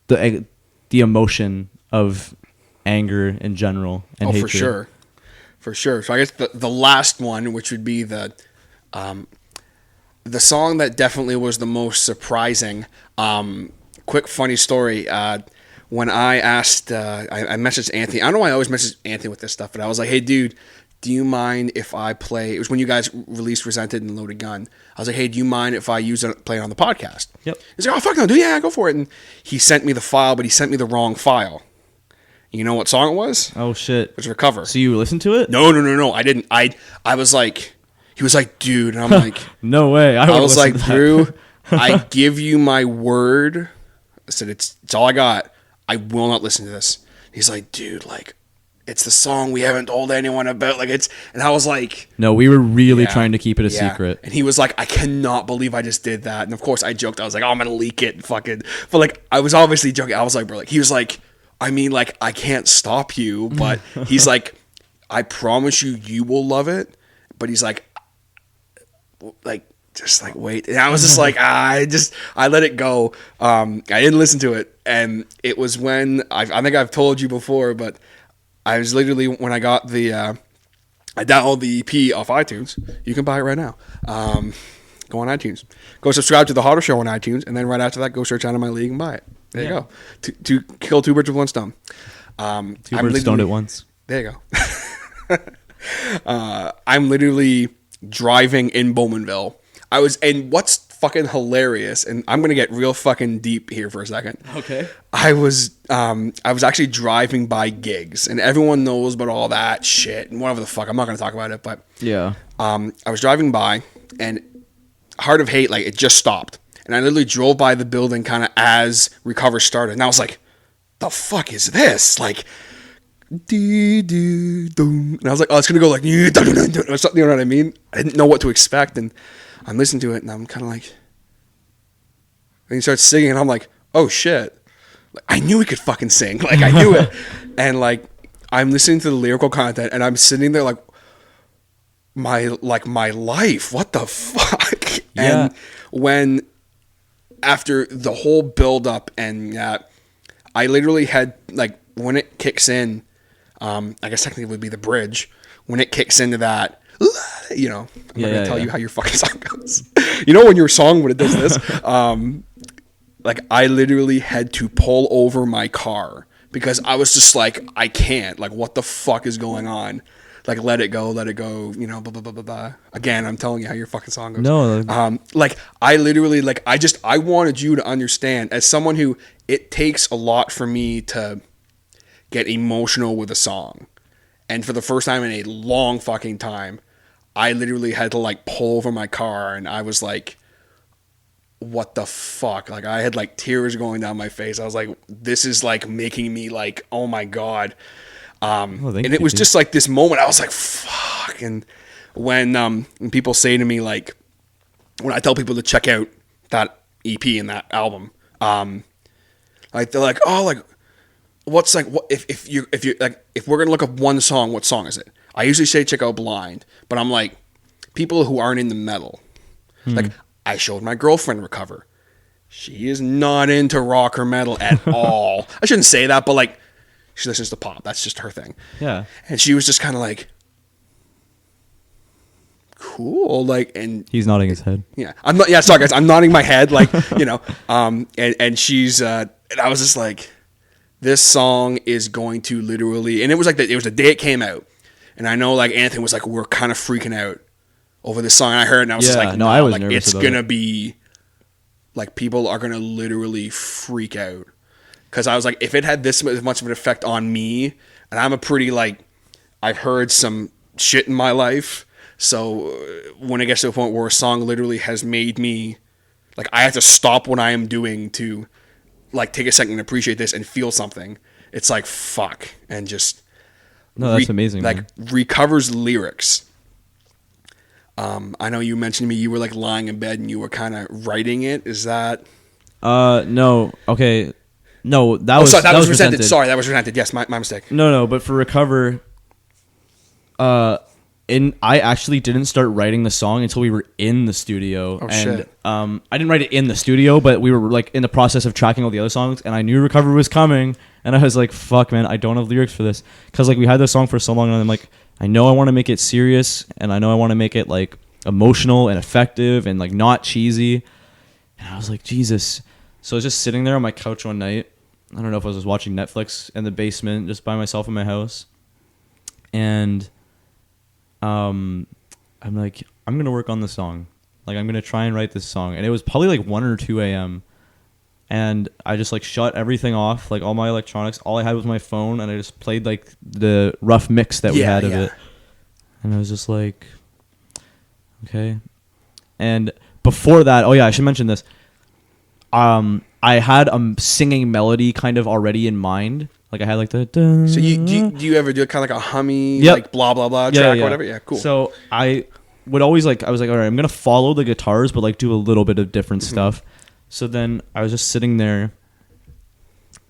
the emotion of... anger in general and hatred. For sure. So I guess the last one, which would be the the song that definitely was the most surprising. Quick funny story. When I asked, I messaged Anthony. I don't know why I always message Anthony with this stuff, but I was like, "Hey, dude, do you mind if I play?" It was when you guys released "Resented" and "Loaded Gun." I was like, "Hey, do you mind if I play it on the podcast?" Yep. He's like, "Oh, fuck no, dude, yeah, go for it." And he sent me the file, but he sent me the wrong file. You know what song it was? Oh shit! It was Recover. So you listened to it? No. I didn't. I was like, he was like, "Dude," and I'm like, No way. I was like, "Drew, I give you my word." I said, it's all I got. I will not listen to this. He's like, "Dude, like, it's the song we haven't told anyone about." Like, it's, and I was like, no, we were really trying to keep it a secret. And he was like, "I cannot believe I just did that." And of course I joked. I was like, "Oh, I'm going to leak it." And fucking, but like, I was obviously joking. I was like, bro, like, he was like, "I mean, like, I can't stop you," but he's like, "I promise you will love it." But he's like, just like, wait. And I was just like, I let it go. I didn't listen to it. And it was when, I think I've told you before, but I was literally, when I got I downloaded the EP off iTunes. You can buy it right now. Go on iTunes. Go subscribe to The Hotter Show on iTunes. And then right after that, go search Out of My League and buy it. There you go. To kill two birds with one stone. Two birds stoned at once. There you go. I'm literally driving in Bowmanville. And what's fucking hilarious, and I'm gonna get real fucking deep here for a second. Okay. I was actually driving by gigs, and everyone knows about all that shit and whatever the fuck. I'm not gonna talk about it, but yeah. I was driving by, and Heart of Hate, like, it just stopped, and I literally drove by the building kind of as Recover started, and I was like, "The fuck is this?" Like, and I was like, "Oh, it's gonna go like," or something, you know what I mean? I didn't know what to expect, and I'm listening to it, and I'm kind of like, and he starts singing, and I'm like, "Oh shit!" Like, I knew he could fucking sing, like, I knew it, and like, I'm listening to the lyrical content, and I'm sitting there like, my life, what the fuck? Yeah. And when after the whole build up, and I literally had, like, when it kicks in, I guess technically it would be the bridge. When it kicks into that, you know, I'm not gonna tell you how your fucking song goes. You know, when your song, when it does this, like, I literally had to pull over my car because I was just like, I can't. Like, what the fuck is going on? Like, let it go, you know, blah, blah, blah, blah, blah. Again, I'm telling you how your fucking song goes. No. Like, I literally, like, I wanted you to understand, as someone who, it takes a lot for me to get emotional with a song. And for the first time in a long fucking time, I literally had to, like, pull over my car, and I was like, what the fuck? Like, I had, like, tears going down my face. I was like, this is, like, making me, like, oh my God. And it was just like this moment. I was like, fuck. And when people say to me, like, when I tell people to check out that EP and that album, like, they're like, "Oh, like, what's, like, what if you like, if we're gonna look up one song, what song is it?" I usually say check out Blind, but I'm like, people who aren't into metal, like, I showed my girlfriend Recover. She is not into rock or metal at all. I shouldn't say that, but, like, she listens to pop. That's just her thing. Yeah. And she was just kind of like, cool. Like, and he's nodding his head. Yeah. Sorry guys. I'm nodding my head. Like, you know, and she's, and I was just like, this song is going to literally, and it was like, it was the day it came out. And I know, like, Anthony was like, we're kind of freaking out over this song. And I heard it, and I was just like, no, I was like, nervous it's about going to it. be, like, people are going to literally freak out. Because I was like, if it had this much of an effect on me, and I'm a pretty, like, I've heard some shit in my life. So when it gets to a point where a song literally has made me, like, I have to stop what I am doing to, like, take a second and appreciate this and feel something. It's like, fuck. And just. No, that's amazing. Like, man. Recover's lyrics. I know you mentioned to me you were, like, lying in bed and you were kind of writing it. Is that? No. Okay. No, that was Resented. Sorry, that was Resented. Yes, my mistake. No, but for Recover, I actually didn't start writing the song until we were in the studio. Oh, and, shit. I didn't write it in the studio, but we were, like, in the process of tracking all the other songs, and I knew Recover was coming, and I was like, fuck, man, I don't have lyrics for this. Because, like, we had this song for so long, and I'm like, I know I want to make it serious, and I know I want to make it, like, emotional and effective and like not cheesy. And I was like, Jesus. So I was just sitting there on my couch one night. I don't know if I was watching Netflix in the basement just by myself in my house. And I'm like, I'm going to work on the song. Like, I'm going to try and write this song. And it was probably like 1 or 2 a.m. And I just like shut everything off, like all my electronics. All I had was my phone, and I just played like the rough mix that we had of it. And I was just like, okay. And before that, oh yeah, I should mention this. I had a singing melody kind of already in mind. Like I had like the. So do you ever do kind of like a hummy, like blah blah blah track or whatever? Yeah, cool. So I would always I was like, all right, I'm gonna follow the guitars, but like do a little bit of different stuff. So then I was just sitting there,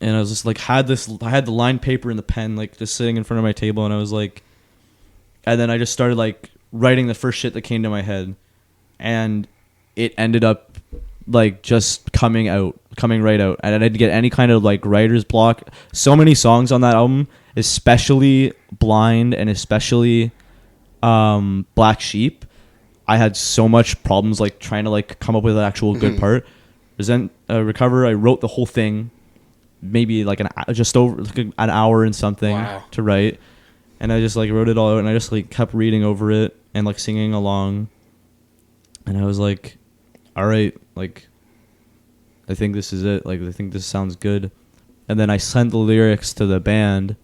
and I was just like, I had the lined paper and the pen like just sitting in front of my table, and I was like, and then I just started like writing the first shit that came to my head, and it ended up like just coming right out, and I didn't get any kind of like writer's block. So many songs on that album, especially Blind and especially Black Sheep, I had so much problems like trying to like come up with an actual good part. Recover, I wrote the whole thing, maybe like just over like an hour and something to write, and I just like wrote it all out, and I just like kept reading over it and like singing along, and I was like, all right, like I think this is it, like I think this sounds good. And then I sent the lyrics to the band,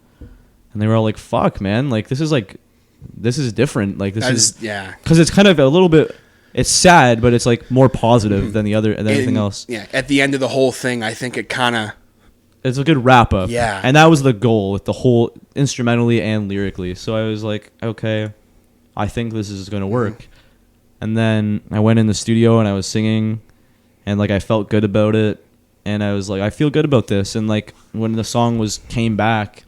and they were all like, fuck man, like this is different, like this is because it's kind of a little bit. It's sad, but it's like more positive than anything else. Yeah, at the end of the whole thing, I think it kind of... It's a good wrap up. Yeah. And that was the goal with the whole instrumentally and lyrically. So I was like, okay, I think this is going to work. And then I went in the studio and I was singing, and like I felt good about it. And I was like, I feel good about this. And like when the song came back,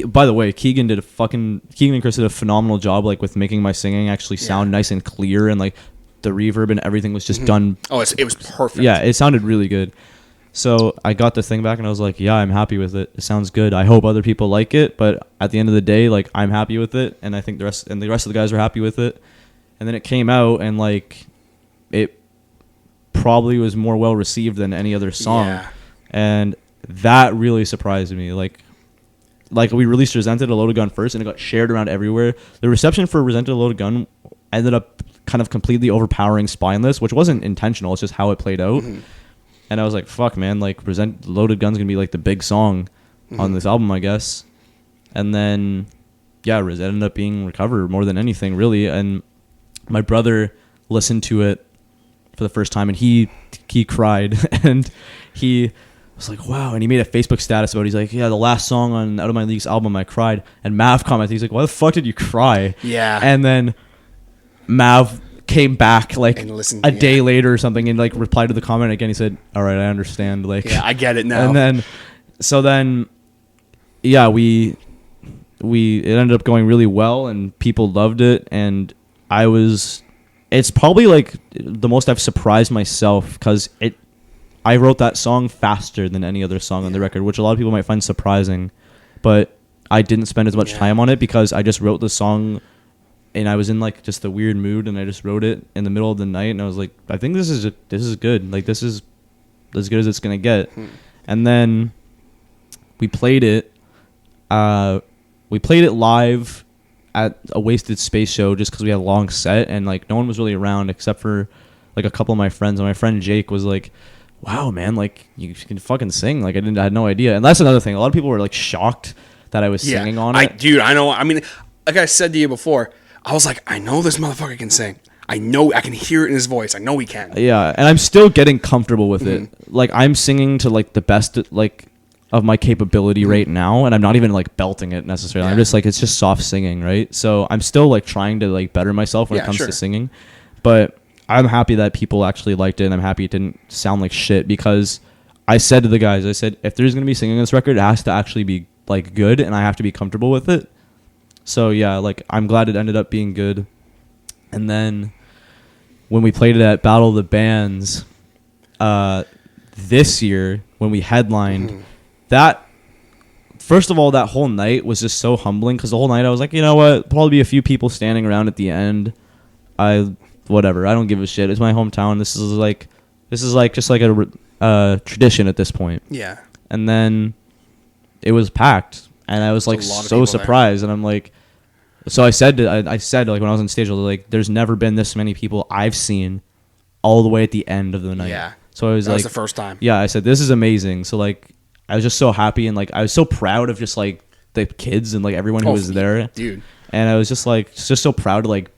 by the way, Keegan and Chris did a phenomenal job like with making my singing actually sound nice and clear, and like the reverb and everything was just done. Oh, it was perfect. Yeah, it sounded really good. So I got the thing back and I was like, yeah, I'm happy with it. It sounds good. I hope other people like it, but at the end of the day, like I'm happy with it, and I think the rest of the guys are happy with it. And then it came out, and like it probably was more well received than any other song. Yeah. And that really surprised me. Like we released Resented, a Loaded Gun first, and it got shared around everywhere. The reception for Resented, a Loaded Gun ended up kind of completely overpowering Spineless, which wasn't intentional. It's just how it played out. And I was like, fuck, man, like Loaded Gun's going to be like the big song on this album, I guess. And then, yeah, it ended up being Recover more than anything, really. And my brother listened to it for the first time, and he cried, and he... I was like, wow. And he made a Facebook status about it. He's like, yeah, the last song on Out of My League's album, I cried. And Mav commented, he's like, why the fuck did you cry? Yeah. And then Mav came back like a day later or something and like replied to the comment again. He said, all right, I understand. Like, yeah, I get it now. And then, yeah, it ended up going really well, and people loved it. And it's probably like the most I've surprised myself, because I wrote that song faster than any other song on the record, which a lot of people might find surprising, but I didn't spend as much time on it because I just wrote the song, and I was in like just a weird mood, and I just wrote it in the middle of the night, and I was like, I think this is good. Like this is as good as it's gonna get. And then we played it. We played it live at a Wasted Space show just because we had a long set, and like no one was really around except for like a couple of my friends. And my friend Jake was like, wow, man, like you can fucking sing. Like I had no idea. And that's another thing. A lot of people were like shocked that I was singing on it. Dude, I know. I mean, like I said to you before, I was like, I know this motherfucker can sing. I know, I can hear it in his voice. I know he can. Yeah, and I'm still getting comfortable with it. Like I'm singing to like the best like of my capability right now, and I'm not even like belting it necessarily. I'm just like, it's just soft singing, right? So I'm still like trying to like better myself when it comes to singing. But I'm happy that people actually liked it, and I'm happy it didn't sound like shit, because I said to the guys, I said, if there's going to be singing on this record, it has to actually be like good, and I have to be comfortable with it. So yeah, like I'm glad it ended up being good. And then when we played it at Battle of the Bands this year, when we headlined, that first of all, that whole night was just so humbling, because the whole night I was like, you know what, probably be a few people standing around at the end. whatever. I don't give a shit. It's my hometown. This is like just like a tradition at this point. Yeah. And then it was packed, and I was like so surprised, and I'm like, so I said like when I was on stage, I was like, there's never been this many people I've seen all the way at the end of the night. Yeah. So I was that like, was the first time. Yeah, I said this is amazing. So like, I was just so happy, and like I was so proud of just like the kids and like everyone who was there, dude. And I was just so proud to like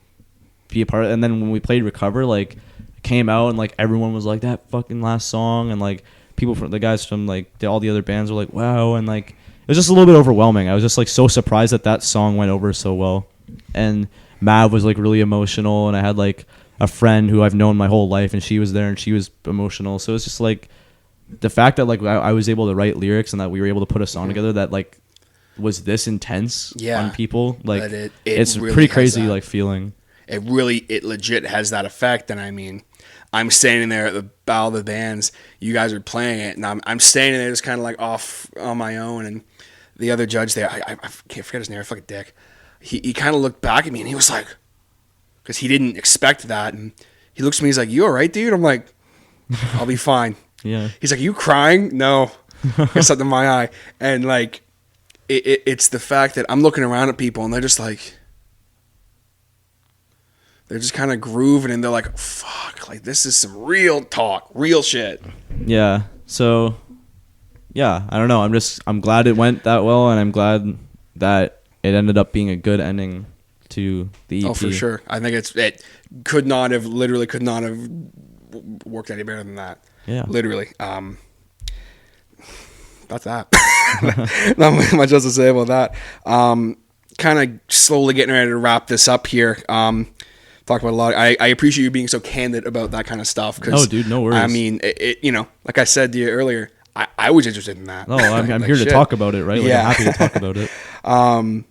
be a part of it. And then when we played Recover, like it came out and like everyone was like that fucking last song, and like people from the guys from like all the other bands were like wow, and like it was just a little bit overwhelming. I was just like so surprised that song went over so well, and Mav was like really emotional, and I had like a friend who I've known my whole life, and she was there and she was emotional. So it's just like the fact that like I was able to write lyrics and that we were able to put a song together that like was this intense on people, like it's really pretty crazy like feeling. It legit has that effect. And I mean, I'm standing there at the bow of the bands, you guys are playing it, and I'm standing there just kind of like off on my own, and the other judge there, I can't forget his name, I fucking dick. He kind of looked back at me and he was like, because he didn't expect that, and he looks at me, he's like, you all right, dude? I'm like, I'll be fine. Yeah. He's like, are you crying? No. Got something in my eye. And like, it's the fact that I'm looking around at people and they're just like, they're just kind of grooving, and they're like, fuck, like this is some real talk, real shit. Yeah. So, yeah, I don't know. I'm glad it went that well, and I'm glad that it ended up being a good ending to the EP. Oh, for sure. I think it could not have worked any better than that. Yeah. Literally. That's that. Not much else to say about that. Kind of slowly getting ready to wrap this up here. Talk about a lot. I appreciate you being so candid about that kind of stuff. Oh, dude, no worries. I mean, like I said to you earlier, I was interested in that. No, I'm like here to talk about it, right? Like, yeah. I'm happy to talk about it.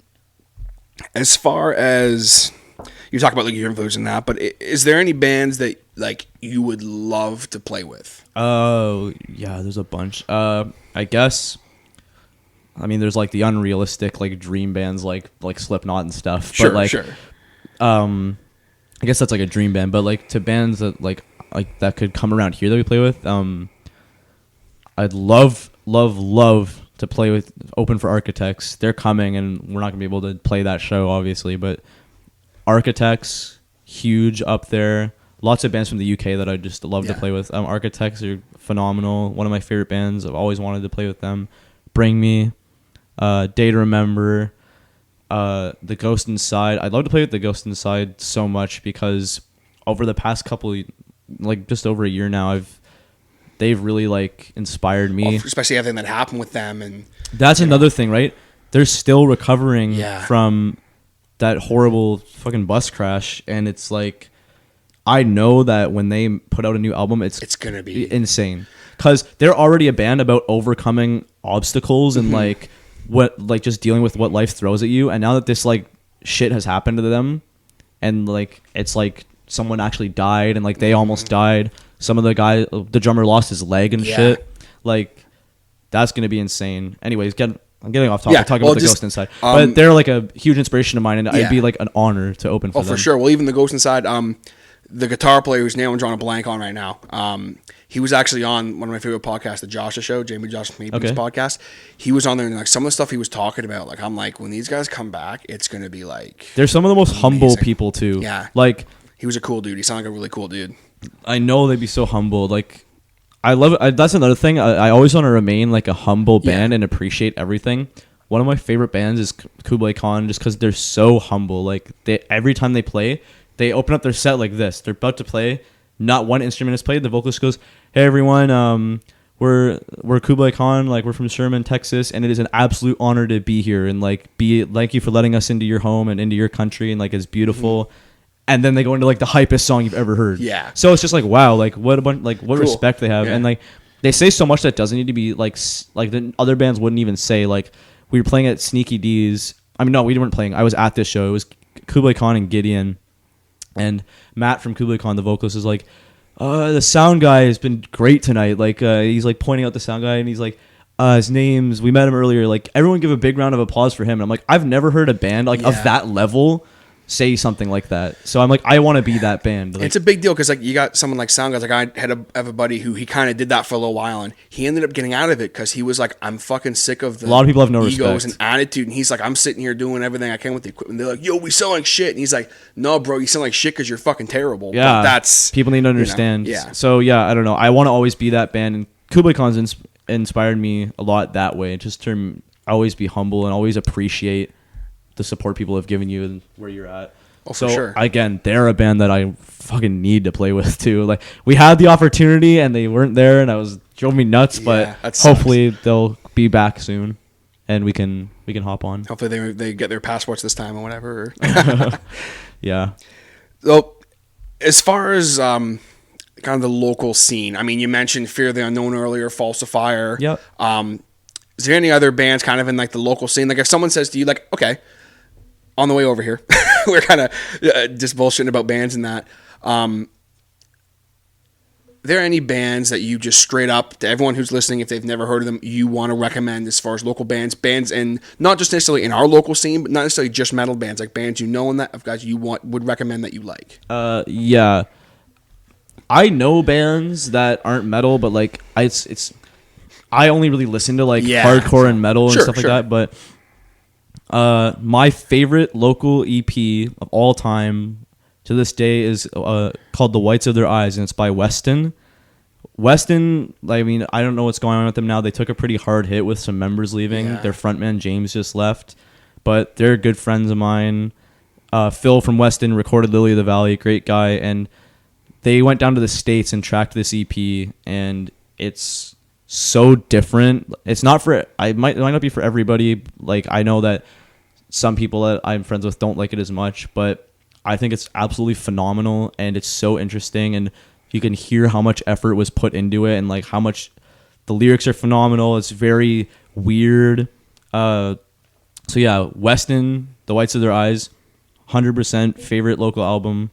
As far as you talk about like your influence in that, but is there any bands that like you would love to play with? Oh, yeah, there's a bunch. I guess. I mean, there's like the unrealistic like dream bands like Slipknot and stuff. Sure, but, like, sure. I guess that's like a dream band, but like to bands that like that could come around here that we play with, I'd love to play with, open for Architects. They're coming, and we're not gonna be able to play that show obviously, but Architects, huge up there. Lots of bands from the UK that I just love to play with. Architects are phenomenal. One of my favorite bands. I've always wanted to play with them. Bring Me, Day to Remember, The Ghost Inside. I'd love to play with The Ghost Inside so much because over the past couple, like just over a year now, they've really like inspired me. Especially everything that happened with them, and that's another thing, right? They're still recovering from that horrible fucking bus crash, and it's like I know that when they put out a new album, it's gonna be insane because they're already a band about overcoming obstacles and like just dealing with what life throws at you. And now that this like shit has happened to them, and like it's like someone actually died, and like they almost died. Some of the the drummer lost his leg and shit. Like that's gonna be insane. Anyways, I'm getting off topic. Talking about the Ghost Inside, but they're like a huge inspiration of mine, and it'd be like an honor to open for them. Oh, for sure. Well, even the Ghost Inside, the guitar player whose name I'm drawing a blank on right now, he was actually on one of my favorite podcasts, the Joshua Show, Josh Mabin's podcast. He was on there, and like some of the stuff he was talking about, like I'm like, when these guys come back, it's gonna be like they're some of the most humble people too. Yeah, like he was a cool dude. He sounded like a really cool dude. I know they'd be so humble. Like I love it. That's another thing. I always want to remain like a humble band and appreciate everything. One of my favorite bands is Kublai Khan, just because they're so humble. Like every time they play, they open up their set like this. They're about to play. Not one instrument is played. The vocalist goes, "Hey everyone, we're Kublai Khan. Like we're from Sherman, Texas, and it is an absolute honor to be here. And like thank you for letting us into your home and into your country. And like it's beautiful." Mm-hmm. And then they go into like the hypest song you've ever heard. Yeah. So it's just like wow, like what a bunch, like what respect they have, and like they say so much that doesn't need to be like the other bands wouldn't even say. Like we were playing at Sneaky D's. I mean, no, we weren't playing. I was at this show. It was Kublai Khan and Gideon. And Matt from Kublai Khan, the vocalist, is like, the sound guy has been great tonight. Like, he's like pointing out the sound guy, and he's like, his name's, we met him earlier. Like, everyone give a big round of applause for him. And I'm like, I've never heard a band like of that level say something like that. So I'm like, I want to be that band. Like, it's a big deal because like you got someone like Soundgarden. Like I have a buddy who he kind of did that for a little while, and he ended up getting out of it because he was like, I'm fucking sick of the a lot of people have no egos respect and attitude, and he's like, I'm sitting here doing everything I can with the equipment. They're like, yo, we sound like shit, and he's like, no, bro, you sound like shit because you're fucking terrible. yeah, but that's people need to understand. yeah. So yeah, I don't know. I want to always be that band, and Kublai Khan's inspired me a lot that way. Just to always be humble and always appreciate the support people have given you and where you're at. Oh, for sure. Again, they're a band that I fucking need to play with too. Like we had the opportunity and they weren't there, and drove me nuts. Yeah, but hopefully they'll be back soon, and we can hop on. Hopefully they get their passports this time or whatever. Yeah. So as far as kind of the local scene, I mean, you mentioned Fear the Unknown earlier, Falsifier. Yep. Is there any other bands kind of in like the local scene? Like if someone says to you, like, okay, on the way over here, we're kind of just bullshitting about bands and that. There any bands that you just straight up to everyone who's listening, if they've never heard of them, you want to recommend as far as local bands, and not just necessarily in our local scene, but not necessarily just metal bands, like bands you know and that of guys you would recommend that you like? Yeah. I know bands that aren't metal, but like I only really listen to like hardcore and metal and stuff like that. But my favorite local EP of all time to this day is called The Whites of Their Eyes, and it's by Weston. Weston, I mean, I don't know what's going on with them now. They took a pretty hard hit with some members leaving. Yeah. Their frontman, James, just left. But they're good friends of mine. Phil from Weston recorded Lily of the Valley, great guy. And they went down to the States and tracked this EP, and it's so different. It's not for, it might not be for everybody. Like, I know that some people that I'm friends with don't like it as much, but I think it's absolutely phenomenal, and it's so interesting, and you can hear how much effort was put into it, and like how much the lyrics are phenomenal. It's very weird. So yeah, Weston, The Whites of Their Eyes, 100% favorite local album,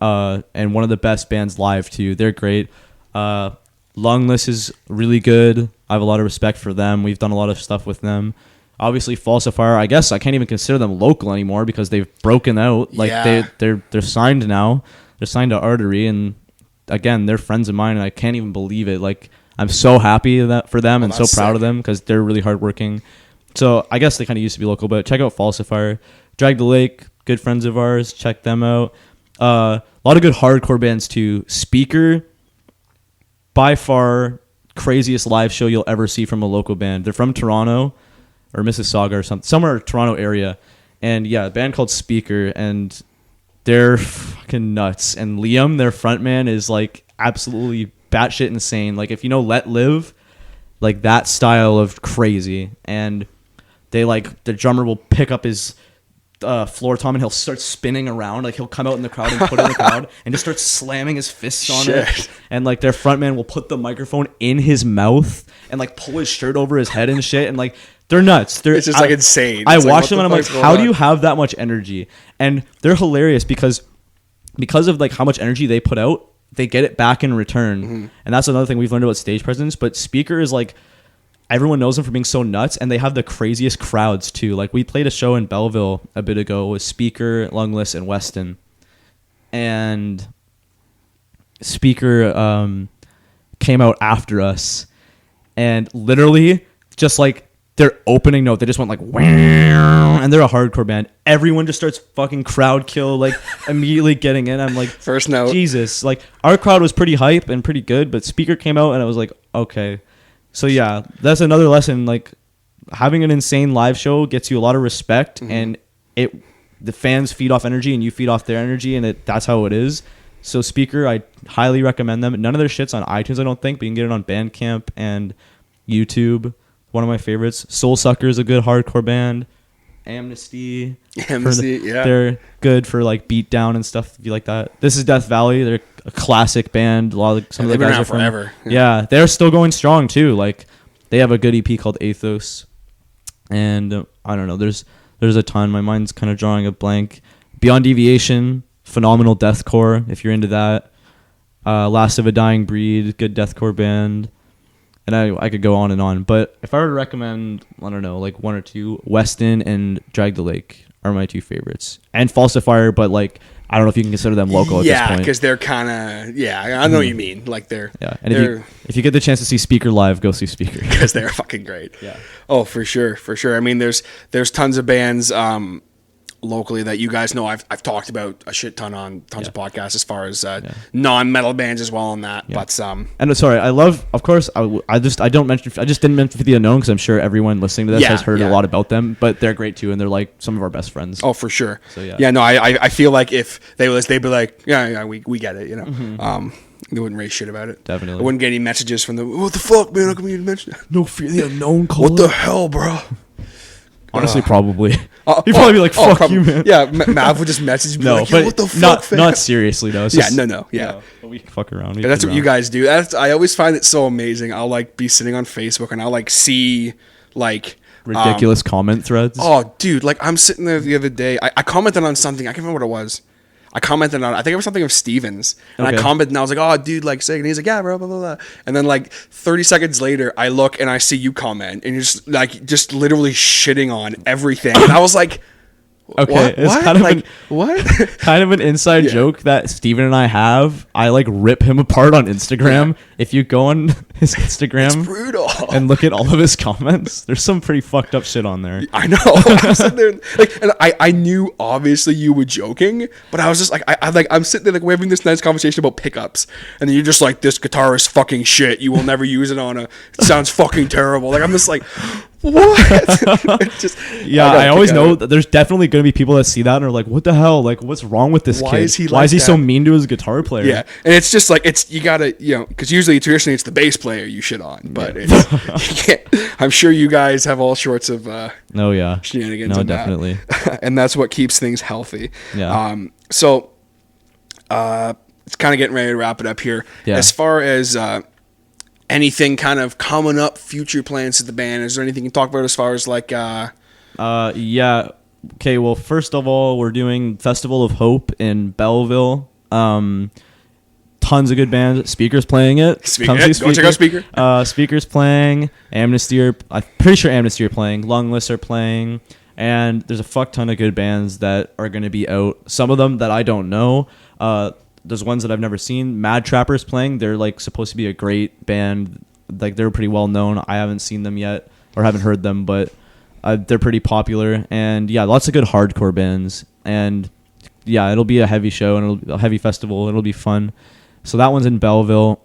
and one of the best bands live too. They're great. Lungless is really good. I have a lot of respect for them. We've done a lot of stuff with them. Obviously, Falsifier, I guess I can't even consider them local anymore because they've broken out. Like they're signed now. They're signed to Artery, and again, they're friends of mine, and I can't even believe it. Like, I'm so happy for them and so proud of them because they're really hardworking. So I guess they kind of used to be local, but check out Falsifier. Drag the Lake, good friends of ours. Check them out. A lot of good hardcore bands too. Speaker, by far craziest live show you'll ever see from a local band. They're from Toronto or Mississauga or something, somewhere Toronto area. And yeah, a band called Speaker, and they're fucking nuts. And Liam, their frontman, is like absolutely batshit insane. Like, if you know Let Live, like that style of crazy. And they like, the drummer will pick up his floor tom and he'll start spinning around. Like, he'll come out in the crowd and put it in the crowd and just start slamming his fists on it. And like, their frontman will put the microphone in his mouth and like pull his shirt over his head and shit. And like, they're nuts. It's just like insane. I watch them and I'm like, how do you have that much energy? And they're hilarious because of like how much energy they put out, they get it back in return. Mm-hmm. And that's another thing we've learned about stage presence. But Speaker is like, everyone knows them for being so nuts, and they have the craziest crowds too. Like, we played a show in Belleville a bit ago with Speaker, Lungless, and Weston. And Speaker came out after us, and literally just like their opening note, they just went like, wow, and they're a hardcore band. Everyone just starts fucking crowd kill, like immediately getting in. I'm like, first note. Jesus. Like, our crowd was pretty hype and pretty good, but Speaker came out and I was like, okay. So yeah, that's another lesson. Like, having an insane live show gets you a lot of respect, and the fans feed off energy and you feed off their energy, and that's how it is. So Speaker, I highly recommend them. None of their shit's on iTunes, I don't think, but you can get it on Bandcamp and YouTube. One of my favorites. Soul Sucker is a good hardcore band. Amnesty, yeah, they're good for like beatdown and stuff if you like that. This is Death Valley. They're a classic band. A lot of some of the guys are from forever. Yeah, they're still going strong too. Like, they have a good EP called Athos, and I don't know. There's a ton. My mind's kind of drawing a blank. Beyond Deviation, phenomenal deathcore if you're into that. Last of a Dying Breed, good deathcore band. And I could go on, but if I were to recommend, I don't know, like one or two, Weston and Drag the Lake are my two favorites, and Falsifier, but like I don't know if you can consider them local at this point. Yeah, because they're kind of I know what you mean. Like they're and if you get the chance to see Speaker live, go see Speaker because they're fucking great. Yeah. Oh, for sure. I mean, there's tons of bands locally that you guys know I've talked about a shit ton on tons of podcasts as far as non-metal bands as well on that. Yeah. But and sorry, I love, of course, I just didn't mention For the Unknown because I'm sure everyone listening to this has heard a lot about them, but they're great too, and they're like some of our best friends. Oh, for sure. So no, I feel like if they'd be like, we get it, you know. They wouldn't raise shit about it. Definitely. I wouldn't get any messages from them. What the fuck, man? How come you didn't mention it? No Fear the Unknown. What the hell, bro? Honestly, probably. He'd probably be like, "Fuck you, man." Yeah, Mav would just message me like, but "What the fuck?" Not seriously though. It's just, Yeah. But we fuck around. Yeah, that's what you guys do. I always find it so amazing. I'll like be sitting on Facebook and I'll like see like ridiculous comment threads. Oh, dude! Like I'm sitting there the other day. I commented on something. I can't remember what it was. I commented on, I think it was something of Steven's, and I commented, and I was like, "Oh, dude, like sick," and he's like, "Yeah, bro, blah blah blah." And then like 30 seconds later, I look and I see you comment, and you're just literally shitting on everything, and I was like, Okay, what? it's What? kind of Like, what? kind of an inside joke that Steven and I have. I like rip him apart on Instagram. Yeah. If you go on his It's Instagram brutal. and look at all of his comments, there's some pretty fucked up shit on there. I know. I'm sitting there, like, and I knew obviously you were joking, but I was just like, I'm sitting there like we're having this nice conversation about pickups, and then you're just like, this guitar is fucking shit. You will never use it on it sounds fucking terrible. Like I'm just like, what? I always know that there's definitely going to be people that see that and are like, what the hell? Like, what's wrong with this kid? Why is he so mean to his guitar player? Yeah, and it's just like you gotta, because usually traditionally it's the bass player you shit on, but you can't. I'm sure you guys have all sorts of shenanigans. No, definitely. And that's what keeps things healthy. Yeah. So it's kind of getting ready to wrap it up here. Yeah. As far as anything kind of coming up, future plans of the band, is there anything you can talk about as far as like yeah. Okay, well, first of all, we're doing Festival of Hope in Belleville. Tons of good bands. Speaker's playing it. Go check out Speaker. Speaker's playing. Amnesty I'm pretty sure Amnesty are playing. Lungless are playing. And there's a fuck ton of good bands that are going to be out. Some of them that I don't know. There's ones that I've never seen. Mad Trapper's playing. They're like supposed to be a great band. Like they're pretty well known. I haven't seen them yet or haven't heard them, but they're pretty popular. And yeah, lots of good hardcore bands. And yeah, it'll be a heavy show and it'll be a heavy festival. It'll be fun. So that one's in Belleville,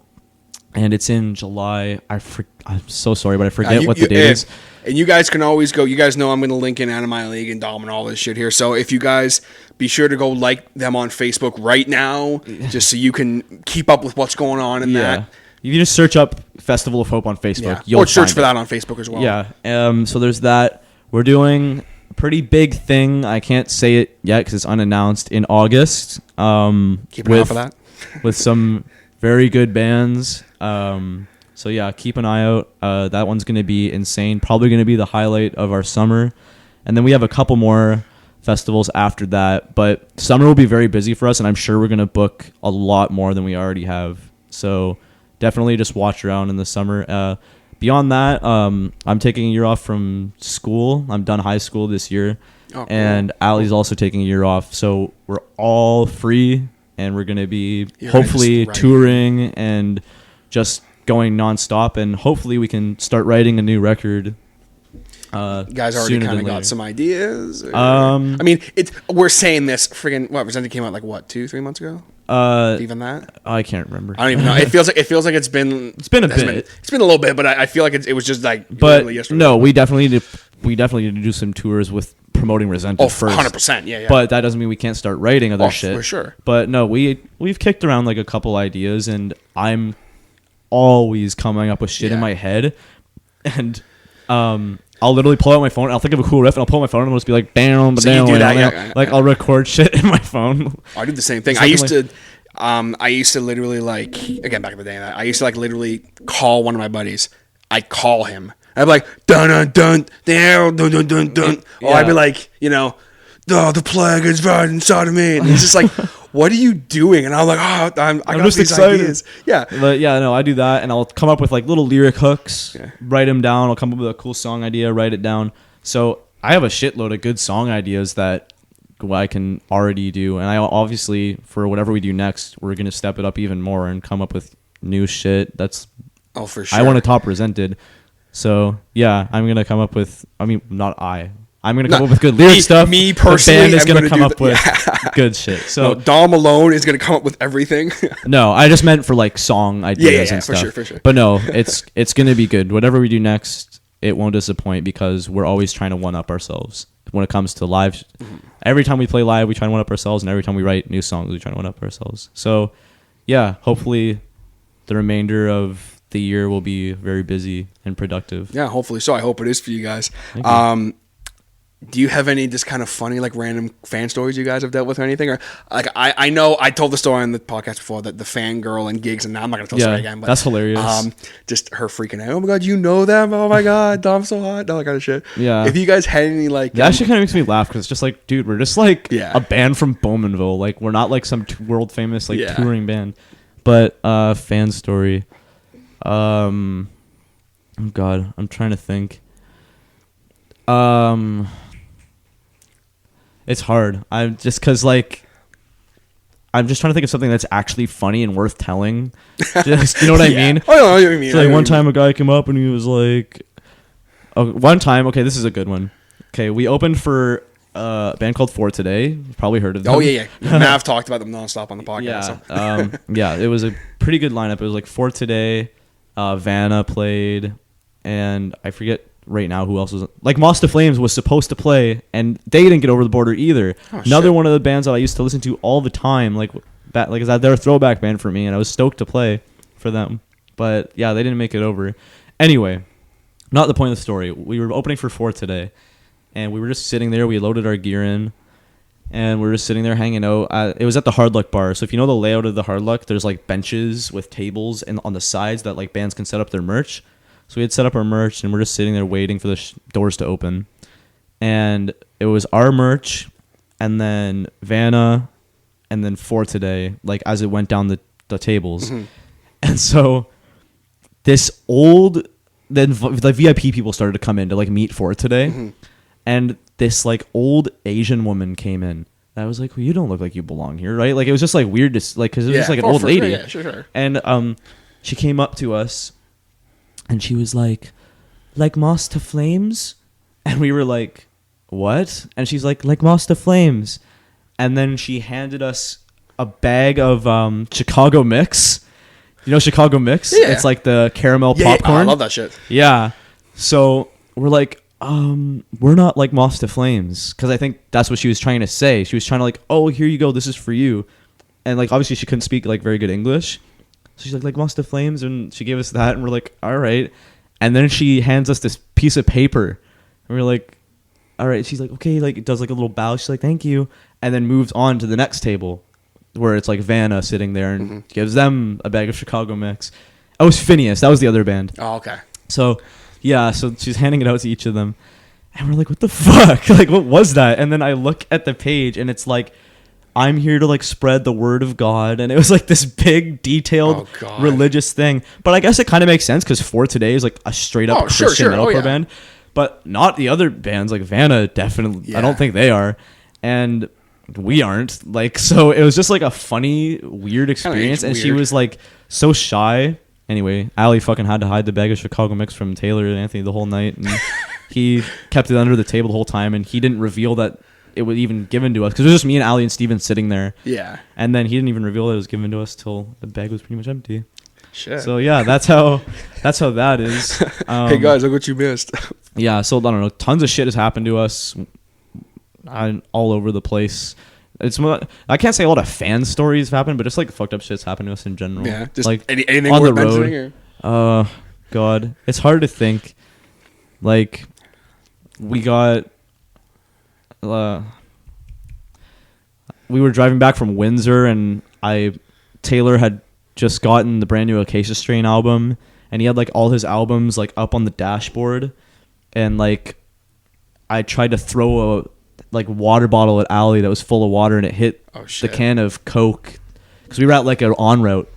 and it's in July. I'm so sorry, but I forget what the date is. And you guys can always go. You guys know I'm going to link in Anime League and Dom and all this shit here. So if you guys be sure to go like them on Facebook right now, just so you can keep up with what's going on in that. You just search up Festival of Hope on Facebook. Or search for that on Facebook as well. Yeah. So there's that. We're doing a pretty big thing. I can't say it yet because it's unannounced in August. Keep an eye out for that. With some very good bands. So yeah, keep an eye out. That one's going to be insane. Probably going to be the highlight of our summer. And then we have a couple more festivals after that. But summer will be very busy for us, and I'm sure we're going to book a lot more than we already have. So definitely just watch around in the summer. Beyond that, I'm taking a year off from school. I'm done high school this year. Oh, cool. And Allie's also taking a year off. So we're all free. And we're going to be hopefully touring and just going nonstop. And hopefully we can start writing a new record. You guys already kind of got some ideas? Or? I mean, we're saying this friggin' Resentment came out like what, 2-3 months ago? Even that? I can't remember. I don't even know. It feels like it's been a bit. It's been a little bit, but I feel like it was just like literally yesterday. No, we definitely need to do some tours with promoting Resentment first. 100%, yeah. But that doesn't mean we can't start writing other shit. For sure. But no, we've kicked around like a couple ideas, and I'm always coming up with shit in my head, and I'll literally pull out my phone. I'll think of a cool riff, and I'll pull out my phone, and it'll just be like, bam, bam. Like I'll record shit in my phone. I do the same thing. I used to literally like, again back in the day, I used to like literally call one of my buddies. I'd call him. I'd be like, dun dun dun dun dun dun dun dun. Or I'd be like, the plague is right inside of me. And he's just like, what are you doing? And I'm like, I got just these excited. ideas. Yeah. But yeah, no, I do that, and I'll come up with like little lyric hooks, write them down. I'll come up with a cool song idea, write it down. So I have a shitload of good song ideas that I can already do, and I obviously for whatever we do next, we're gonna step it up even more and come up with new shit. That's for sure. I want to top presented. So yeah, I'm gonna come up with. I mean, not I. I'm gonna come up with good lyric stuff. Me personally, the band is gonna come up with yeah. good shit. So Dom alone is gonna come up with everything. No, I just meant for like song ideas and for stuff. sure. But no, it's gonna be good. Whatever we do next, it won't disappoint because we're always trying to one up ourselves when it comes to live. Mm-hmm. Every time we play live, we try to one up ourselves, and every time we write new songs, we try to one up ourselves. So yeah, hopefully the remainder of the year will be very busy and productive. Yeah, hopefully so. I hope it is for you guys. Thank you. Do you have any just kind of funny, like random fan stories you guys have dealt with or anything? Or like I know I told the story on the podcast before that the fangirl and gigs, and now I'm not gonna tell the story again. But that's hilarious. Just her freaking out. Oh my god, you know them? Oh my god, Dom's so hot. All that kind of shit. Yeah. If you guys had any like, that actually kind of makes me laugh because it's just like, dude, we're just like a band from Bowmanville. Like we're not like some world famous like touring band. But fan story. Oh god, I'm trying to think. It's hard. I'm just because like I'm just trying to think of something that's actually funny and worth telling. Just, you know what I mean? Oh, I know what you mean. So, like one time a guy came up and he was like, one time. Okay, this is a good one. Okay, we opened for a band called For Today. You've probably heard of them. Oh yeah. Mav talked about them nonstop on the podcast. Yeah, so. Yeah. It was a pretty good lineup. It was like For Today, Vanna played, and I forget right now who else was like Moss to Flames was supposed to play, and they didn't get over the border either. Another one of the bands that I used to listen to all the time, like is that they're a throwback band for me, and I was stoked to play for them. But yeah, they didn't make it over. Anyway, not the point of the story. We were opening for Today, and we were just sitting there. We loaded our gear in, and we were just sitting there hanging out. It was at the Hard Luck bar. So if you know the layout of the Hard Luck, there's like benches with tables and on the sides that like bands can set up their merch. So we had set up our merch, and we're just sitting there waiting for the doors to open. And it was our merch, and then Vanna, and then For Today, like as it went down the tables. Mm-hmm. And so this then the VIP people started to come in to like meet For Today. Mm-hmm. And this like old Asian woman came in. I was like, well, you don't look like you belong here, right? Like it was just like weird to like, because it was just like an old lady. Yeah, sure. And she came up to us. And she was like Moss to Flames? And we were like, what? And she's like Moss to Flames. And then she handed us a bag of Chicago Mix. You know Chicago Mix? Yeah. It's like the caramel popcorn. I love that shit. Yeah. So we're like, we're not like Moss to Flames. Because I think that's what she was trying to say. She was trying to like, oh, here you go. This is for you. And like obviously she couldn't speak like very good English. So she's like Moss to Flames, and she gave us that, and we're like, all right. And then she hands us this piece of paper, and we're like, all right. She's like, okay, like it does like a little bow. She's like, thank you, and then moves on to the next table, where it's like Vanna sitting there and gives them a bag of Chicago Mix. Oh, it was Phineas. That was the other band. Oh, okay. So yeah, so she's handing it out to each of them, and we're like, what the fuck? Like, what was that? And then I look at the page, and it's like, I'm here to like spread the word of God, and it was like this big detailed religious thing. But I guess it kind of makes sense because For Today is like a straight up Christian metalcore band, but not the other bands like Vanna. Definitely, I don't think they are, and we aren't. Like, so it was just like a funny, weird experience, and she was like so shy. Anyway, Allie fucking had to hide the bag of Chicago Mix from Taylor and Anthony the whole night, and he kept it under the table the whole time, and he didn't reveal that it was even given to us because it was just me and Allie and Steven sitting there. Yeah. And then he didn't even reveal that it was given to us till the bag was pretty much empty. Shit. So yeah, that's how that is. Hey guys, look what you missed. Yeah. So I don't know. Tons of shit has happened to us, all over the place. It's more, I can't say a lot of fan stories have happened, but just like fucked up shit's happened to us in general. Yeah. Just like anything on worth the road. mentioning, or? God, it's hard to think. Like we got. We were driving back from Windsor, and Taylor had just gotten the brand new Acacia Strain album, and he had like all his albums like up on the dashboard, and like I tried to throw a like water bottle at Allie that was full of water, and it hit the can of Coke because we were at like an en route,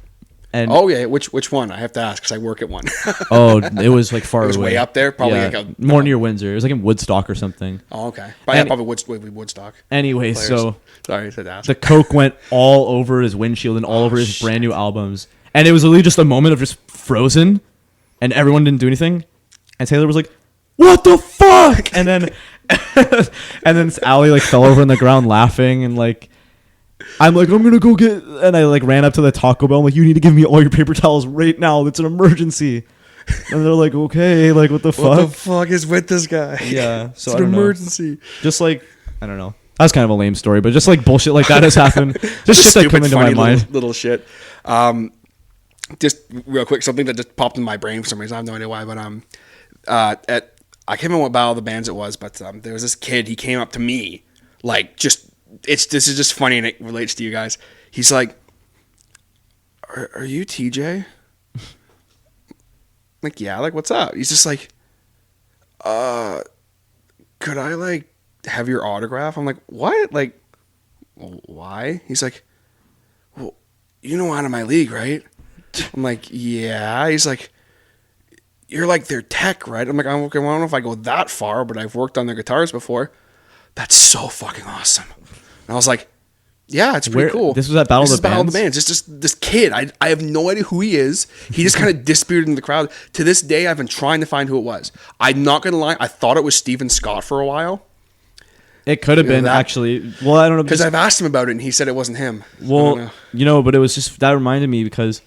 And Oh yeah, which one? I have to ask because I work at one. oh, it was like far It was away. way up there, probably Yeah, like a more near Windsor. It was like in Woodstock or something. Oh, okay. But yeah, And- probably Woodstock. Anyways, Players. so Sorry, I said ask. the coke went all over his windshield and all over his brand new albums, and it was literally just a moment of just frozen, and everyone didn't do anything, and Taylor was like, "What the fuck?" And then and then Allie like fell over on the ground laughing, and like I'm like, I'm gonna go get, and I like ran up to the Taco Bell. I'm like, you need to give me all your paper towels right now. It's an emergency. And they're like, okay, like what the fuck? What the fuck is with this guy? Yeah, It's so I an don't know. emergency. Just like I don't know. That's kind of a lame story, but just like bullshit like that has happened. Just shit that come into my funny mind. Little shit. Just real quick, something that just popped in my brain for some reason. I have no idea why, but I can't remember what battle of the bands it was, but there was this kid. He came up to me, like this is just funny and it relates to you guys. He's like, "Are you TJ?" Like, yeah. Like, what's up? He's just like, could I like have your autograph? I'm like, what? Like, well, why? He's like, well, you know, out of my league, right? I'm like, yeah. He's like, you're like their tech, right? I'm like, okay, well, I don't know if I go that far, but I've worked on their guitars before. That's so fucking awesome. And I was like, yeah, it's pretty cool. This was at Battle of the Battle of the Bands? Bands. Just this kid. I have no idea who he is. He just kind of disappeared in the crowd. To this day, I've been trying to find who it was. I'm not gonna lie. I thought it was Steven Scott for a while. It could have been that- actually. Well, I don't know Because I've asked him about it, and he said it wasn't him. I don't Well, know. but it was just that reminded me because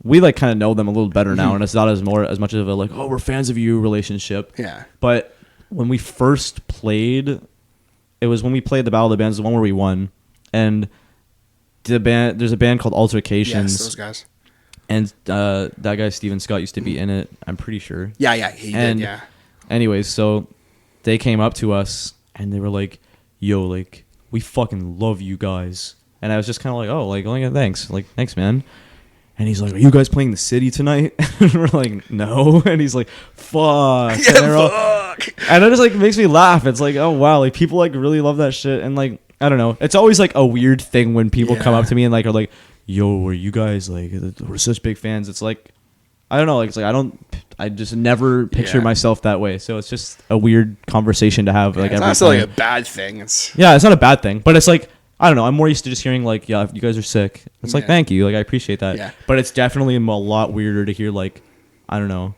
we like kind of know them a little better now, and it's not as much of a like, oh, we're fans of you relationship. Yeah. But when we first played, it was when we played the Battle of the Bands, the one where we won, and there's a band called Altercations. Yes, those guys. And that guy Steven Scott used to be in it. I'm pretty sure. Yeah, he did. Yeah. Anyways, so they came up to us and they were like, "Yo, like we fucking love you guys." And I was just kind of like, "Oh, like thanks, like thanks, man." And he's like, "Are you guys playing the City tonight?" And we're like, "No." And he's like, "Fuck." Yeah, fuck. And it just like makes me laugh. It's like, oh wow, like people like really love that shit. And like I don't know, it's always like a weird thing when people come up to me and like are like, "Yo, are you guys like we're such big fans?" It's like I don't know, like it's like I just never picture myself that way. So it's just a weird conversation to have. Like It's every not necessarily a time. bad thing. It's It's not a bad thing, but it's like I don't know. I'm more used to just hearing like, yeah, you guys are sick. It's like, Yeah. thank you, like I appreciate that. Yeah. But it's definitely a lot weirder to hear like, I don't know.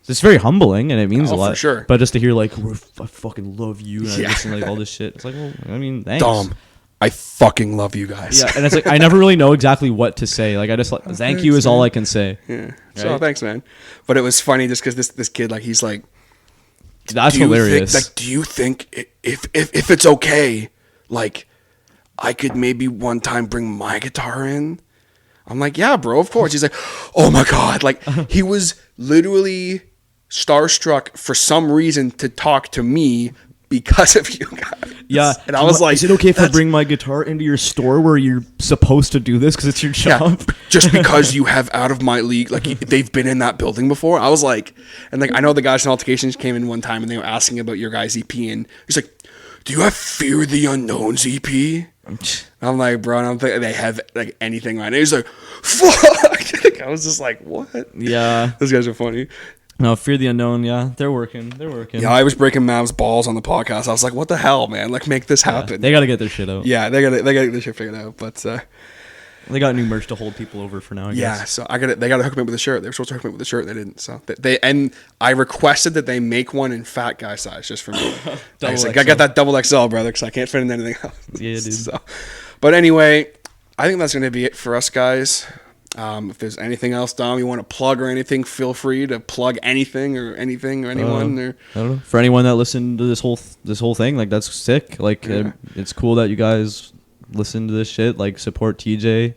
It's very humbling and it means a lot. for sure. But just to hear like, I fucking love you and Yeah. I listen to like all this shit. It's like, well, I mean, thanks. Dom. I fucking love you guys. Yeah, and it's like I never really know exactly what to say. Like I just like thank you is all I can say. Yeah. So Right? thanks, man. But it was funny just because this kid, like, he's like, That's do you hilarious. Think, do you think if it's okay, like, I could maybe one time bring my guitar in? I'm like, yeah, bro, of course. He's like, oh my God. Like, he was literally starstruck for some reason to talk to me because of you guys. Yeah, And I was like, is it okay if I that's- bring my guitar into your store where you're supposed to do this because it's your job? Yeah, just because you have out of my league, like they've been in that building before. I was like, and like I know the guys from Altercations came in one time and they were asking about your guys' EP, and he's like, "Do you have Fear the Unknown's EP?" I'm like, bro, I don't think they have like anything right now. He's like, fuck. Like, I was just like, what? Yeah. Those guys are funny. No, Fear the Unknown. Yeah, they're working. Yeah, I was breaking Mav's balls on the podcast. I was like, what the hell, man? Like, make this happen. They got to get their shit out. Yeah, they gotta get this shit figured out. But They got new merch to hold people over for now. I yeah, guess. so they got to hook me up with a shirt. They were supposed to hook me up with a shirt. They didn't. So and I requested that they make one in fat guy size just for me. I was like, I got that double XL, brother, because I can't fit in anything else. Yeah, dude. So, but anyway, I think that's going to be it for us, guys. If there's anything else, Dom, you want to plug or anything, feel free to plug anything or anyone. Or I don't know. For anyone that listened to this whole thing, like that's sick. Like it's cool that you guys listen to this shit. Like support TJ.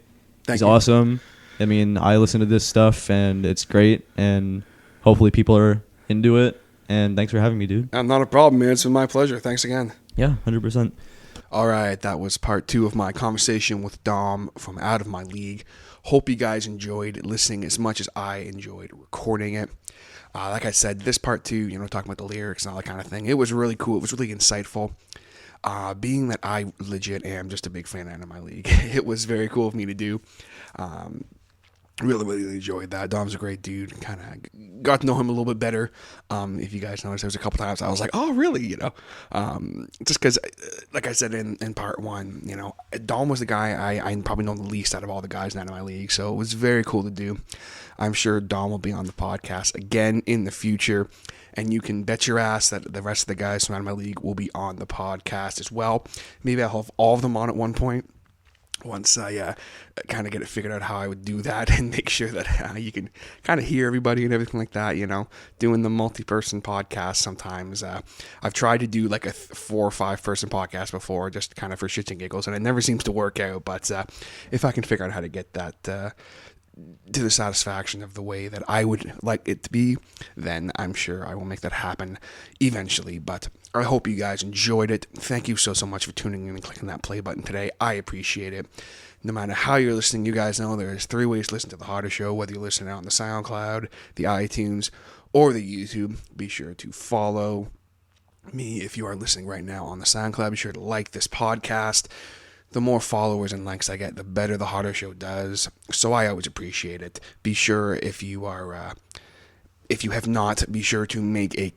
He's you. awesome. I mean, I listen to this stuff and it's great. And hopefully people are into it. And thanks for having me, dude. Not a problem, man. It's been my pleasure. Thanks again. Yeah, 100%. All right, that was part 2 of my conversation with Dom from Out of My League. Hope you guys enjoyed listening as much as I enjoyed recording it. Like I said, this part 2, talking about the lyrics and all that kind of thing, it was really cool. It was really insightful. Being that I legit am just a big fan of Out of My League, it was very cool of me to do. Really enjoyed that. Dom's a great dude. Kind of got to know him a little bit better. If you guys noticed, there was a couple times I was like, oh, really? Just because, like I said in part one, Dom was the guy I probably know the least out of all the guys in my league. So it was very cool to do. I'm sure Dom will be on the podcast again in the future. And you can bet your ass that the rest of the guys from my league will be on the podcast as well. Maybe I'll have all of them on at one point, once I kind of get it figured out how I would do that and make sure that you can kind of hear everybody and everything like that, doing the multi-person podcast sometimes. I've tried to do like a 4 or 5 person podcast before, just kind of for shits and giggles, and it never seems to work out. But if I can figure out how to get that to the satisfaction of the way that I would like it to be, then I'm sure I will make that happen eventually. But I hope you guys enjoyed it. Thank you so much for tuning in and clicking that play button today. I appreciate it. No matter how you're listening, you guys know there's 3 ways to listen to The Harder Show, whether you're listening out on the SoundCloud, the iTunes, or the YouTube. Be sure to follow me if you are listening right now on the SoundCloud. Be sure to like this podcast. The more followers and likes I get, the better The Harder Show does. So I always appreciate it. Be sure if you have not, be sure to make a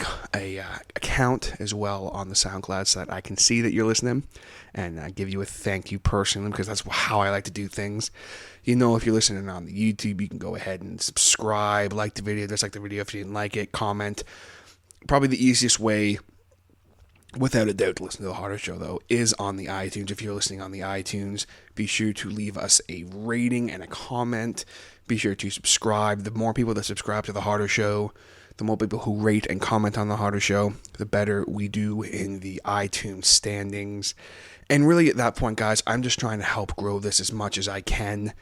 account as well on the SoundCloud so that I can see that you're listening and give you a thank you personally, because that's how I like to do things. If you're listening on the YouTube, you can go ahead and subscribe, like the video, dislike the video if you didn't like it, comment. Probably the easiest way, without a doubt, to listen to The Harder Show, though, is on the iTunes. If you're listening on the iTunes, be sure to leave us a rating and a comment. Be sure to subscribe. The more people that subscribe to The Harder Show, the more people who rate and comment on The Harder Show, the better we do in the iTunes standings. And really, at that point, guys, I'm just trying to help grow this as much as I can.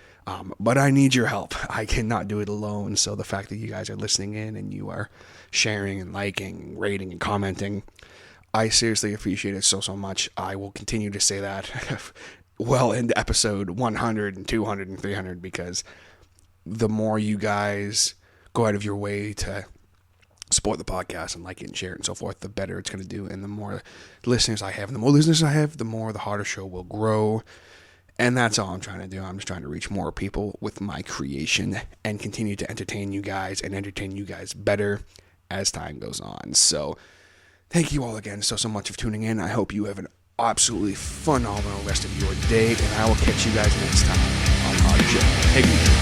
But I need your help. I cannot do it alone. So the fact that you guys are listening in and you are sharing and liking, rating and commenting, I seriously appreciate it so much. I will continue to say that well into episode 100 and 200 and 300, because the more you guys go out of your way to support the podcast and like it and share it and so forth, the better it's going to do. And the more listeners I have, the more The Harder Show will grow. And that's all I'm trying to do. I'm just trying to reach more people with my creation and continue to entertain you guys and entertain you guys better as time goes on. So thank you all again so much for tuning in. I hope you have an absolutely phenomenal rest of your day, and I will catch you guys next time on The Harder Show. Take it easy.